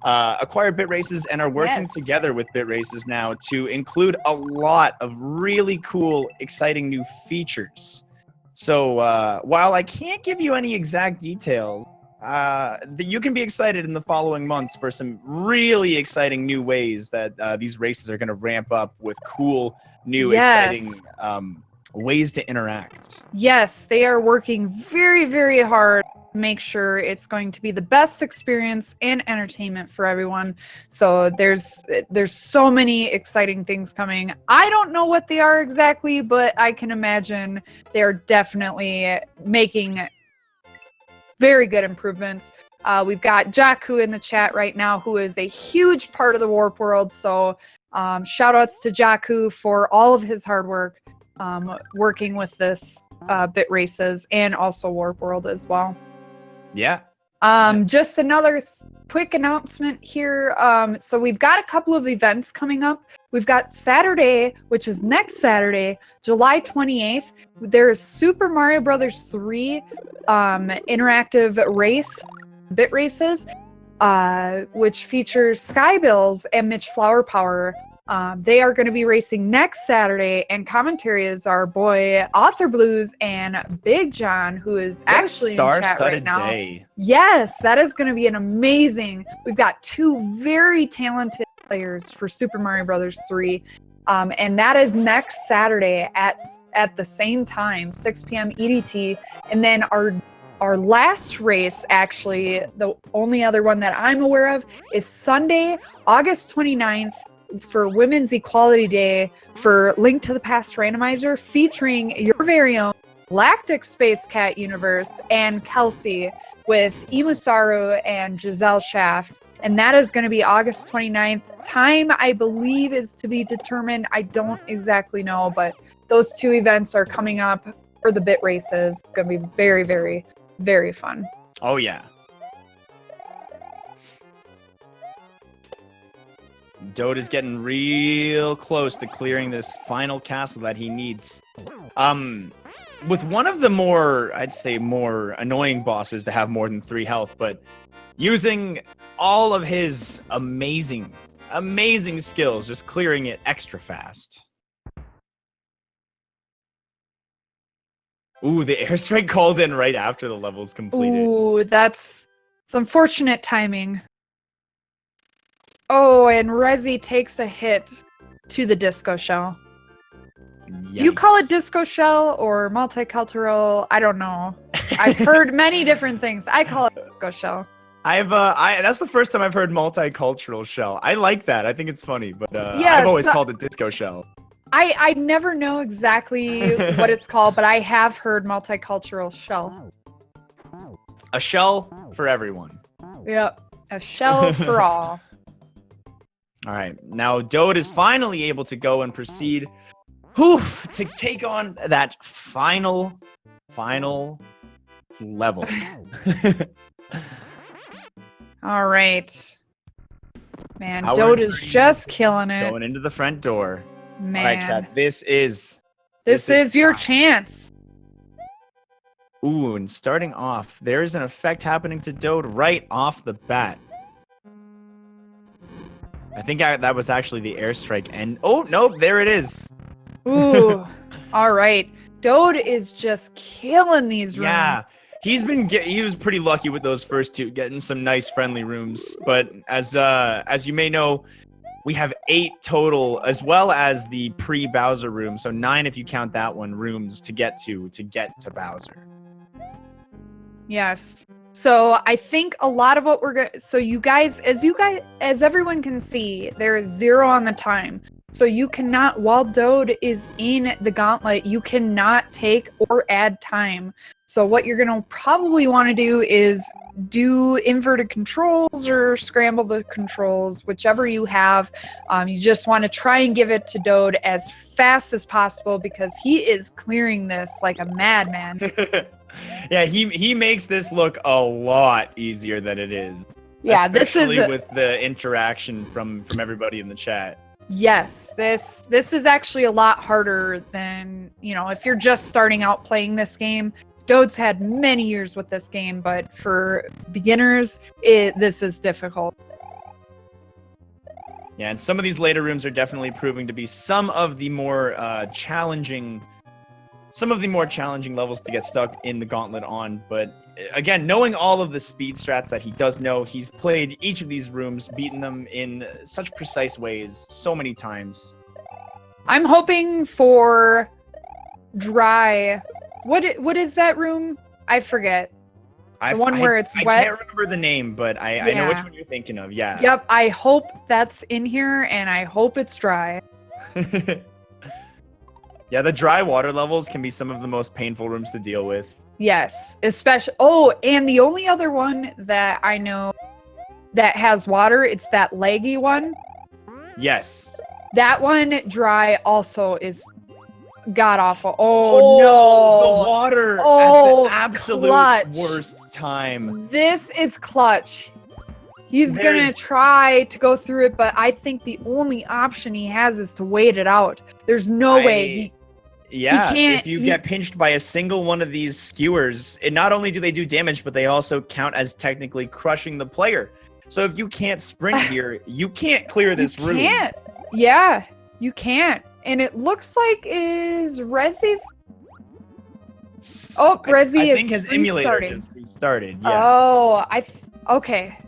Speaker 2: acquired Bit Races and are working together with Bit Races now to include a lot of really cool, exciting new features. So while I can't give you any exact details, you can be excited in the following months for some really exciting new ways that these races are going to ramp up with cool, new, exciting ways to interact.
Speaker 1: Yes, they are working very, very hard to make sure it's going to be the best experience and entertainment for everyone. So there's so many exciting things coming. I don't know what they are exactly, but I can imagine they're definitely making very good improvements. We've got Jakku in the chat right now, who is a huge part of the Warp World. So shout outs to Jakku for all of his hard work working with this Bit Races and also Warp World as well.
Speaker 2: Yeah.
Speaker 1: Just another quick announcement here. So we've got a couple of events coming up. We've got Saturday, which is next Saturday, July 28th. There's Super Mario Brothers 3 interactive race, Bit Races, which features Skybills and Mitch Flower Power. They are going to be racing next Saturday, and commentary is our boy Author Blues and Big John, who is actually in chat right now.
Speaker 2: Day.
Speaker 1: Yes, that is going to be an amazing. We've got 2 very talented players for Super Mario Brothers 3, and that is next Saturday at the same time, 6 p.m. EDT, and then our last race, actually, the only other one that I'm aware of, is Sunday, August 29th. For Women's Equality Day for Link to the Past Randomizer, featuring your very own Galactic Space Cat universe, and Kelsey with Imusaru and Giselle Shaft. And that is going to be August 29th. Time, I believe, is to be determined. I don't exactly know, but those two events are coming up for the bit races. It's going to be very, very, very fun.
Speaker 2: Oh, yeah. Dode is getting real close to clearing this final castle that he needs. With one of the more, I'd say, more annoying bosses to have more than 3 health, but using all of his amazing skills, just clearing it extra fast. Ooh, the airstrike called in right after the level's completed.
Speaker 1: Ooh, that's some unfortunate timing. Oh, and Resi takes a hit to the disco shell.
Speaker 2: Yikes.
Speaker 1: Do you call it disco shell or multicultural? I don't know. I've heard many different things. I call it disco shell.
Speaker 2: That's the first time I've heard multicultural shell. I like that. I think it's funny, but
Speaker 1: Yeah,
Speaker 2: I've always called it disco shell.
Speaker 1: I never know exactly what it's called, but I have heard multicultural shell.
Speaker 2: A shell for everyone.
Speaker 1: Yep, a shell for all.
Speaker 2: All right, now Dode is finally able to go and proceed, to take on that final level.
Speaker 1: All right. Man,
Speaker 2: Howard
Speaker 1: Dode is
Speaker 2: Green
Speaker 1: just killing it.
Speaker 2: Going into the front door.
Speaker 1: Man.
Speaker 2: All right, chat. This is
Speaker 1: your chance.
Speaker 2: Ooh, and starting off, there's an effect happening to Dode right off the bat. I think that was actually the airstrike. And oh, nope, there it is.
Speaker 1: Ooh. All right. Dode is just killing these rooms.
Speaker 2: Yeah. He was pretty lucky with those first 2, getting some nice friendly rooms. But as you may know, we have 8 total, as well as the pre-Bowser room. So 9 if you count that one, rooms to get to Bowser.
Speaker 1: Yes. So I think a lot of what we're going to, so as everyone can see, there is 0 on the time. So you cannot, while Dode is in the Gauntlet, you cannot take or add time. So what you're going to probably want to do is do inverted controls or scramble the controls, whichever you have. You just want to try and give it to Dode as fast as possible because he is clearing this like a madman.
Speaker 2: Yeah, he makes this look a lot easier than it is.
Speaker 1: Yeah,
Speaker 2: especially with the interaction from everybody in the chat.
Speaker 1: Yes, this is actually a lot harder than, if you're just starting out playing this game. Dode's had many years with this game, but for beginners, this is difficult.
Speaker 2: Yeah, and some of these later rooms are definitely proving to be some of the more challenging levels to get stuck in the Gauntlet on. But again, knowing all of the speed strats that he does know, he's played each of these rooms, beaten them in such precise ways so many times.
Speaker 1: I'm hoping for dry. What is that room? I forget. The one where it's wet.
Speaker 2: I can't remember the name, but I know which one you're thinking of. Yeah.
Speaker 1: Yep. I hope that's in here, and I hope it's dry.
Speaker 2: Yeah, the dry water levels can be some of the most painful rooms to deal with.
Speaker 1: Yes, especially. Oh, and the only other one that I know that has water, it's that laggy one.
Speaker 2: Yes.
Speaker 1: That one dry also is god awful. Oh no.
Speaker 2: The water
Speaker 1: at
Speaker 2: the absolute
Speaker 1: clutch.
Speaker 2: Worst time.
Speaker 1: This is clutch. He's gonna try to go through it, but I think the only option he has is to wait it out. There's no way
Speaker 2: if you get pinched by a single one of these skewers, not only do they do damage, but they also count as technically crushing the player. So if you can't sprint here, you can't clear this room.
Speaker 1: You can't. Yeah, you can't. And it looks like is Resi. Oh, Resi
Speaker 2: I think his emulator just restarted. Yeah.
Speaker 1: Oh, okay.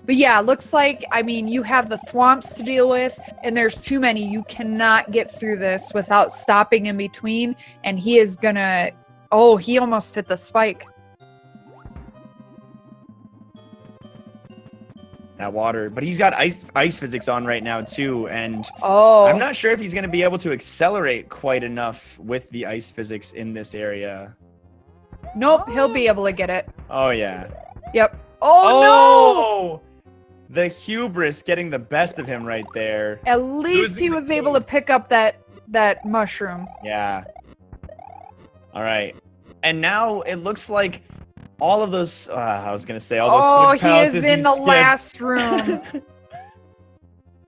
Speaker 1: But yeah, looks like, you have the thwomps to deal with, and there's too many. You cannot get through this without stopping in between, and he is gonna... Oh, he almost hit the spike.
Speaker 2: that water. But he's got ice physics on right now too, and
Speaker 1: Oh.
Speaker 2: I'm not sure if he's going to be able to accelerate quite enough with the ice physics in this area.
Speaker 1: Nope, he'll be able to get it.
Speaker 2: Oh yeah.
Speaker 1: Yep. Oh,
Speaker 2: no! The hubris getting the best of him right there.
Speaker 1: At least he was able to pick up that mushroom.
Speaker 2: Yeah. All right. And now it looks like all of those, I was going to say, all those switch
Speaker 1: he
Speaker 2: palaces
Speaker 1: is in the last room.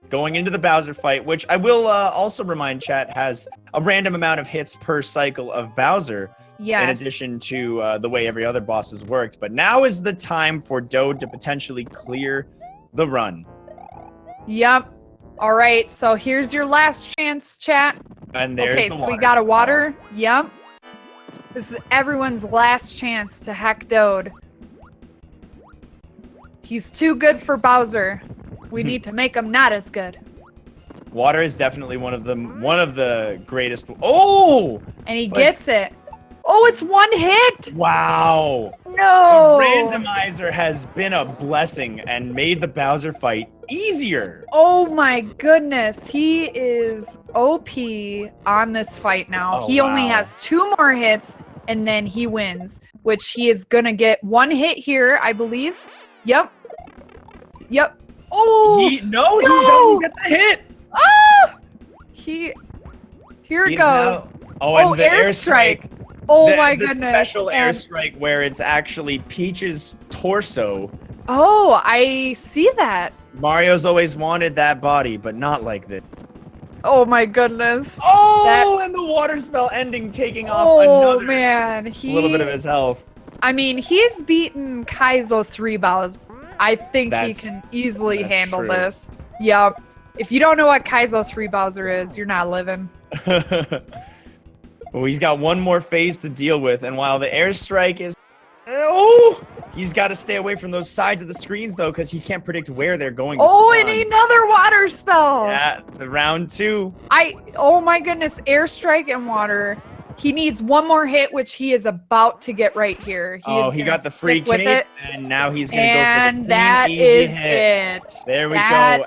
Speaker 2: Going into the Bowser fight, which I will also remind chat has a random amount of hits per cycle of Bowser.
Speaker 1: Yes.
Speaker 2: In addition to the way every other boss has worked. But now is the time for Dode to potentially clear the run.
Speaker 1: Yep. All right, so here's your last chance, chat.
Speaker 2: And there's
Speaker 1: okay,
Speaker 2: the
Speaker 1: so we
Speaker 2: water
Speaker 1: got a
Speaker 2: spell.
Speaker 1: water. Yep. This is everyone's last chance to hack Dode. He's too good for Bowser. We need to make him not as good.
Speaker 2: Water is definitely one of the greatest. Oh!
Speaker 1: And he gets it. Oh, it's one hit!
Speaker 2: Wow!
Speaker 1: No!
Speaker 2: The randomizer has been a blessing and made the Bowser fight easier.
Speaker 1: Oh my goodness, he is OP on this fight now.
Speaker 2: Oh,
Speaker 1: he only
Speaker 2: wow.
Speaker 1: has 2 more hits and then he wins, which he is gonna get 1 hit here, I believe. Yep. Yep. Oh!
Speaker 2: He doesn't get the hit!
Speaker 1: Ah! Here it
Speaker 2: He's
Speaker 1: goes.
Speaker 2: now- and the
Speaker 1: airstrike. Oh my
Speaker 2: the
Speaker 1: goodness.
Speaker 2: special
Speaker 1: And-
Speaker 2: airstrike where it's actually Peach's torso.
Speaker 1: Oh, I see that.
Speaker 2: Mario's always wanted that body, but not like this.
Speaker 1: Oh my goodness.
Speaker 2: Oh, and the water spell ending, taking off
Speaker 1: Oh
Speaker 2: another
Speaker 1: man,
Speaker 2: little bit of his health.
Speaker 1: I mean, he's beaten Kaizo 3 Bowser. I think he can easily
Speaker 2: that's
Speaker 1: handle
Speaker 2: true.
Speaker 1: this. Yep. If you don't know what Kaizo 3 Bowser is, you're not living.
Speaker 2: Well, he's got one more phase to deal with, and while the airstrike is... Oh! He's got to stay away from those sides of the screens, though, because he can't predict where they're going to
Speaker 1: Oh,
Speaker 2: spawn.
Speaker 1: and another water spell!
Speaker 2: Yeah, the round 2.
Speaker 1: Oh my goodness, airstrike and water. He needs 1 more hit, which he is about to get right here.
Speaker 2: He got the free
Speaker 1: with
Speaker 2: cape,
Speaker 1: it.
Speaker 2: and now he's going to go for the
Speaker 1: And
Speaker 2: clean,
Speaker 1: that
Speaker 2: easy
Speaker 1: is
Speaker 2: hit.
Speaker 1: it.
Speaker 2: There we go.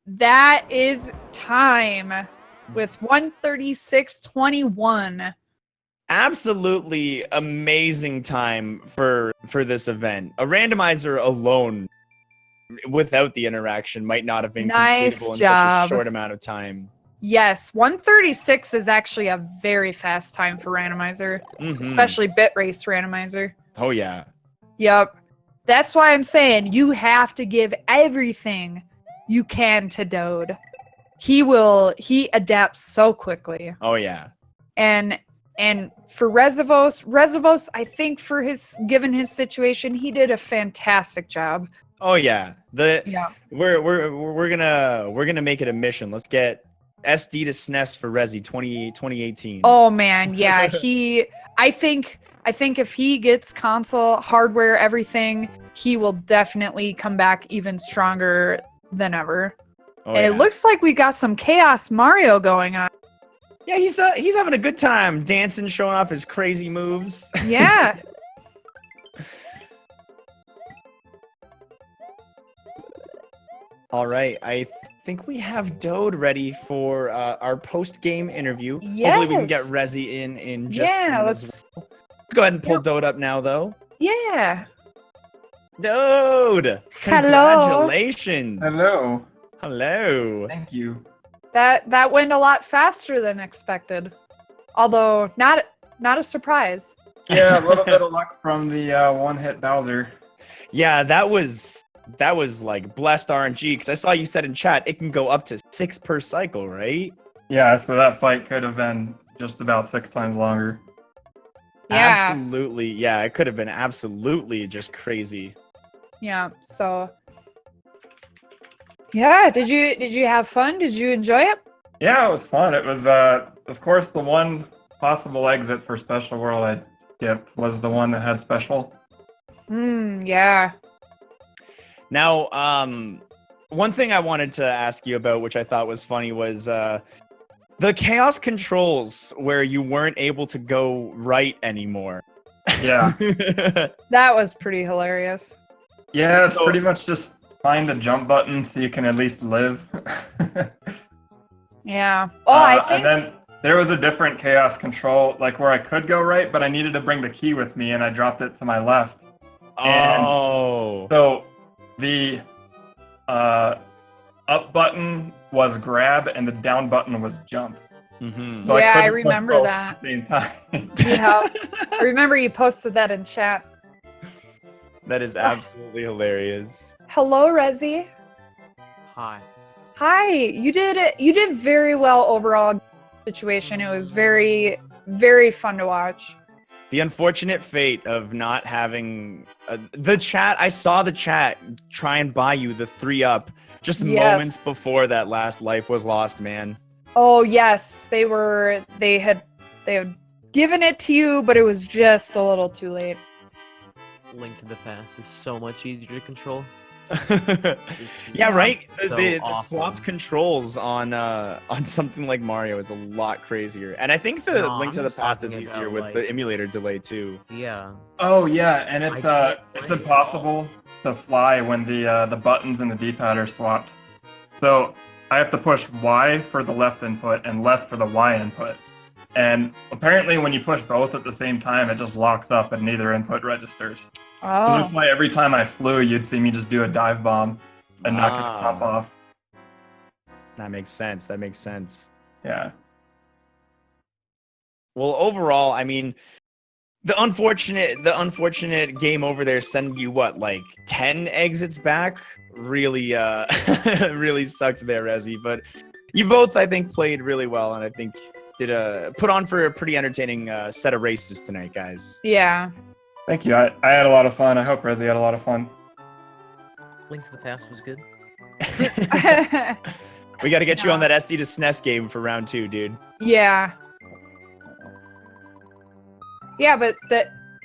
Speaker 1: That is time with 136.21.
Speaker 2: Absolutely amazing time for this event. A randomizer alone, without the interaction, might not have been
Speaker 1: Nice
Speaker 2: completable in
Speaker 1: job.
Speaker 2: such a short amount of time.
Speaker 1: Yes, 136 is actually a very fast time for randomizer,
Speaker 2: Mhm.
Speaker 1: especially bit race randomizer.
Speaker 2: Oh yeah.
Speaker 1: Yep. That's why I'm saying you have to give everything you can to Dode. He adapts so quickly.
Speaker 2: Oh yeah.
Speaker 1: And for rezephos, I think for given his situation, he did a fantastic job.
Speaker 2: Oh yeah.
Speaker 1: Yeah.
Speaker 2: We're gonna make it a mission. Let's get SD to SNES for Resi 2018.
Speaker 1: Oh man, yeah. I think if he gets console hardware, everything, he will definitely come back even stronger than ever.
Speaker 2: Oh,
Speaker 1: And it looks like we got some Chaos Mario going on.
Speaker 2: Yeah, he's having a good time dancing, showing off his crazy moves.
Speaker 1: Yeah.
Speaker 2: All right, I think we have Dode ready for our post-game interview.
Speaker 1: Yes.
Speaker 2: Hopefully we can get Resi in just a
Speaker 1: Yeah,
Speaker 2: minute
Speaker 1: let's
Speaker 2: as well. Let's go ahead and pull Dode up now, though.
Speaker 1: Yeah.
Speaker 2: Dode!
Speaker 1: Hello.
Speaker 2: Congratulations!
Speaker 3: Hello.
Speaker 2: Hello!
Speaker 3: Thank you.
Speaker 1: That went a lot faster than expected. Although not a surprise.
Speaker 3: Yeah, a little bit of luck from the one-hit Bowser.
Speaker 2: Yeah, that was like blessed RNG, because I saw you said in chat it can go up to 6 per cycle, right?
Speaker 3: Yeah, so that fight could have been just about 6 times longer.
Speaker 1: Yeah.
Speaker 2: Absolutely. Yeah, it could have been absolutely just crazy.
Speaker 1: Yeah. So yeah, did you have fun? Did you enjoy it?
Speaker 3: Yeah, it was fun. It was, of course, the one possible exit for Special World I skipped was the one that had Special.
Speaker 1: Yeah.
Speaker 2: Now, one thing I wanted to ask you about, which I thought was funny, was the chaos controls where you weren't able to go right anymore.
Speaker 3: Yeah.
Speaker 1: That was pretty hilarious.
Speaker 3: Yeah, it's pretty much just find a jump button so you can at least live.
Speaker 1: Yeah. Oh, I think.
Speaker 3: And then there was a different chaos control, like where I could go right, but I needed to bring the key with me, and I dropped it to my left. And
Speaker 2: Oh.
Speaker 3: so the up button was grab, and the down button was jump.
Speaker 2: Mm-hmm.
Speaker 3: So
Speaker 1: Yeah, I
Speaker 3: couldn't push
Speaker 1: remember
Speaker 3: both
Speaker 1: that.
Speaker 3: at the same time.
Speaker 1: Yeah. I remember you posted that in chat.
Speaker 2: That is absolutely hilarious.
Speaker 1: Hello, Resi.
Speaker 4: Hi.
Speaker 1: Hi. You did very well overall situation. It was very, very fun to watch.
Speaker 2: The unfortunate fate of not having the chat. I saw the chat try and buy you the 3-up just
Speaker 1: Yes.
Speaker 2: moments before that last life was lost, man.
Speaker 1: Oh yes, they had given it to you, but it was just a little too late.
Speaker 4: Link to the Past is so much easier to control.
Speaker 2: Yeah, right.
Speaker 4: So
Speaker 2: The
Speaker 4: awesome.
Speaker 2: swapped controls on something like Mario is a lot crazier, and I think the
Speaker 4: No,
Speaker 2: Link
Speaker 4: I'm
Speaker 2: to the
Speaker 4: just
Speaker 2: Past is
Speaker 4: talking
Speaker 2: easier
Speaker 4: about,
Speaker 2: with
Speaker 4: like-
Speaker 2: the emulator delay too.
Speaker 4: Yeah.
Speaker 3: Oh yeah, and it's
Speaker 4: I can't
Speaker 3: it's
Speaker 4: play it.
Speaker 3: impossible to fly when the buttons and the D-pad are swapped. So I have to push Y for the left input and left for the Y input. And apparently when you push both at the same time, it just locks up and neither input registers. So that's
Speaker 1: Oh,
Speaker 3: why every time I flew, you'd see me just do a dive bomb and not get to pop off.
Speaker 2: That makes sense. That makes sense.
Speaker 3: Yeah.
Speaker 2: Well, overall, I mean, the unfortunate game over there sending you what, like 10 exits back, really really sucked there, Resi. But you both, I think, played really well, and I think did put on for a pretty entertaining set of races tonight, guys.
Speaker 1: yeah.
Speaker 3: Thank you. I had a lot of fun. I hope Resi had a lot of fun.
Speaker 4: Link to the Past was good.
Speaker 2: We got to get you on
Speaker 1: Yeah.
Speaker 2: that SD to SNES game for round 2, dude.
Speaker 1: Yeah. Yeah, but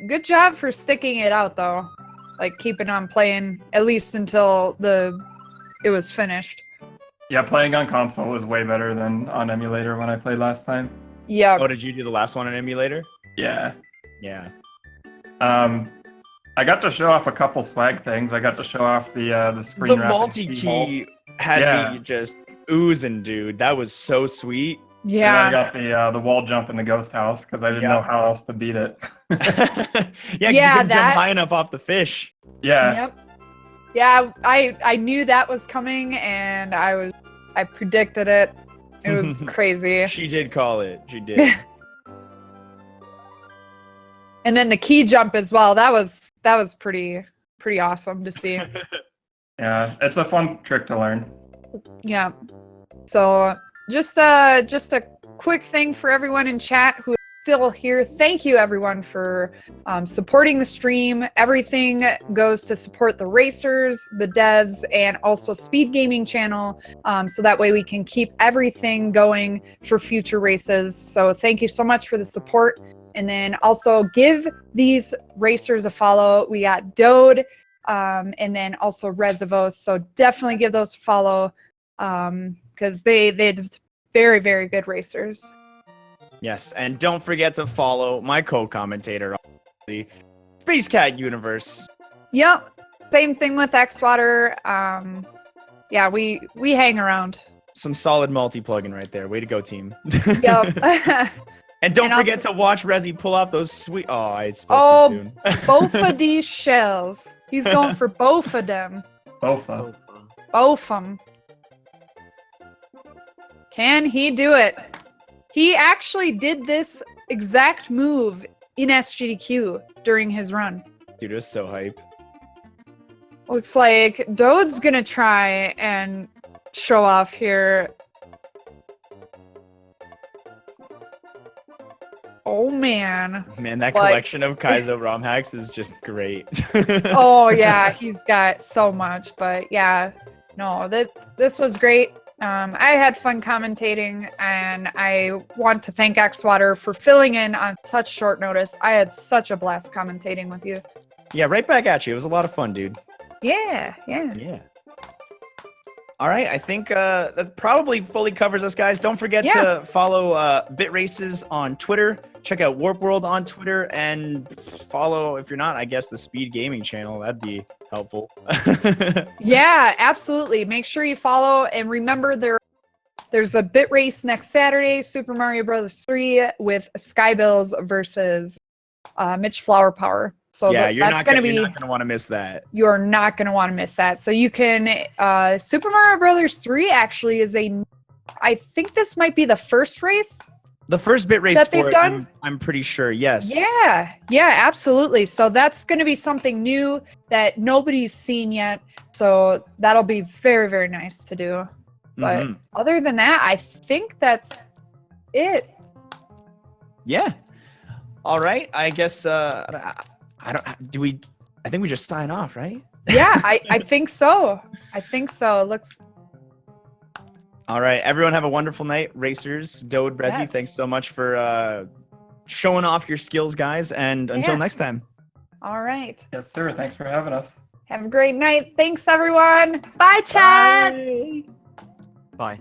Speaker 1: good job for sticking it out though. Like keeping on playing at least until it was finished.
Speaker 3: Yeah, playing on console was way better than on emulator when I played last time.
Speaker 1: Yeah.
Speaker 2: Oh, did you do the last one on emulator?
Speaker 3: Yeah.
Speaker 2: Yeah.
Speaker 3: I got to show off a couple swag things. I got to show off the screen
Speaker 2: The
Speaker 3: wrapping
Speaker 2: multi-key had
Speaker 3: Yeah.
Speaker 2: me just oozing, dude. That was so sweet.
Speaker 3: And then
Speaker 1: Yeah.
Speaker 3: I got the wall jump in the ghost house because I didn't
Speaker 2: Yeah.
Speaker 3: know how else to beat it.
Speaker 2: Yeah, 'cause you
Speaker 1: Yeah,
Speaker 2: couldn't jump
Speaker 1: that-
Speaker 2: high enough off the fish.
Speaker 3: Yeah.
Speaker 1: Yep. Yeah, I knew that was coming and I predicted it. It was crazy.
Speaker 2: She did call it. She did.
Speaker 1: And then the key jump as well. That was pretty awesome to see.
Speaker 3: Yeah. It's a fun trick to learn.
Speaker 1: Yeah. So just a quick thing for everyone in chat who is still here. Thank you everyone for supporting the stream. Everything goes to support the racers, the devs, and also Speed Gaming channel. So that way we can keep everything going for future races. So thank you so much for the support. And then also give these racers a follow. We got Dode, and then also rezephos. So definitely give those a follow. Because they're very, very good racers.
Speaker 2: Yes, and don't forget to follow my co-commentator on the Space Cat Universe.
Speaker 1: Yep. Same thing with Xwater. Yeah, we hang around.
Speaker 2: Some solid multi-plugin right there. Way to go, team.
Speaker 1: Yep.
Speaker 2: And don't
Speaker 1: And
Speaker 2: forget
Speaker 1: also-
Speaker 2: to watch Resi pull off those sweet. Oh, I spoke
Speaker 1: Oh,
Speaker 2: too soon.
Speaker 1: both of these shells. He's going for both of them.
Speaker 3: Bofa.
Speaker 1: Both of them. Can he do it? He actually did this exact move in SGDQ during his run.
Speaker 2: Dude, it was so hype.
Speaker 1: Looks like Dode's gonna try and show off here. Oh man.
Speaker 2: Man, that
Speaker 1: Like-
Speaker 2: collection of Kaizo ROM hacks is just great.
Speaker 1: Oh yeah, he's got so much, but yeah, no, this was great. I had fun commentating, and I want to thank Xwater for filling in on such short notice. I had such a blast commentating with you.
Speaker 2: Yeah, right back at you. It was a lot of fun, dude.
Speaker 1: Yeah.
Speaker 2: Yeah. All right, I think that probably fully covers us, guys. Don't forget
Speaker 1: Yeah.
Speaker 2: to follow Bit Races on Twitter. check out Warp World on Twitter and follow, if you're not, I guess, the Speed Gaming channel. That'd be helpful.
Speaker 1: Yeah, absolutely. Make sure you follow, and remember there's a bit race next Saturday, Super Mario Bros. 3 with Skybills versus Mitch Flower Power. So
Speaker 2: yeah,
Speaker 1: you're not going
Speaker 2: to want to miss that.
Speaker 1: You're not going to want to miss that. So you can Super Mario Bros. 3 actually is I think this might be the first race.
Speaker 2: The first bit race
Speaker 1: that
Speaker 2: for
Speaker 1: they've
Speaker 2: it,
Speaker 1: done?
Speaker 2: I'm pretty sure, yes.
Speaker 1: Yeah, absolutely. So that's going to be something new that nobody's seen yet. So that'll be very, very nice to do. But other than that, I think that's it.
Speaker 2: Yeah. All right. I guess I think we just sign off, right?
Speaker 1: Yeah, I think so. I think so. It looks.
Speaker 2: All right. Everyone have a wonderful night. Racers, Dode, Resi,
Speaker 1: Yes.
Speaker 2: thanks so much for showing off your skills, guys. And until
Speaker 1: Yeah.
Speaker 2: next time.
Speaker 1: All right.
Speaker 3: Yes, sir. Thanks for having us.
Speaker 1: Have a great night. Thanks, everyone. Bye, chat.
Speaker 2: Bye.
Speaker 4: Bye.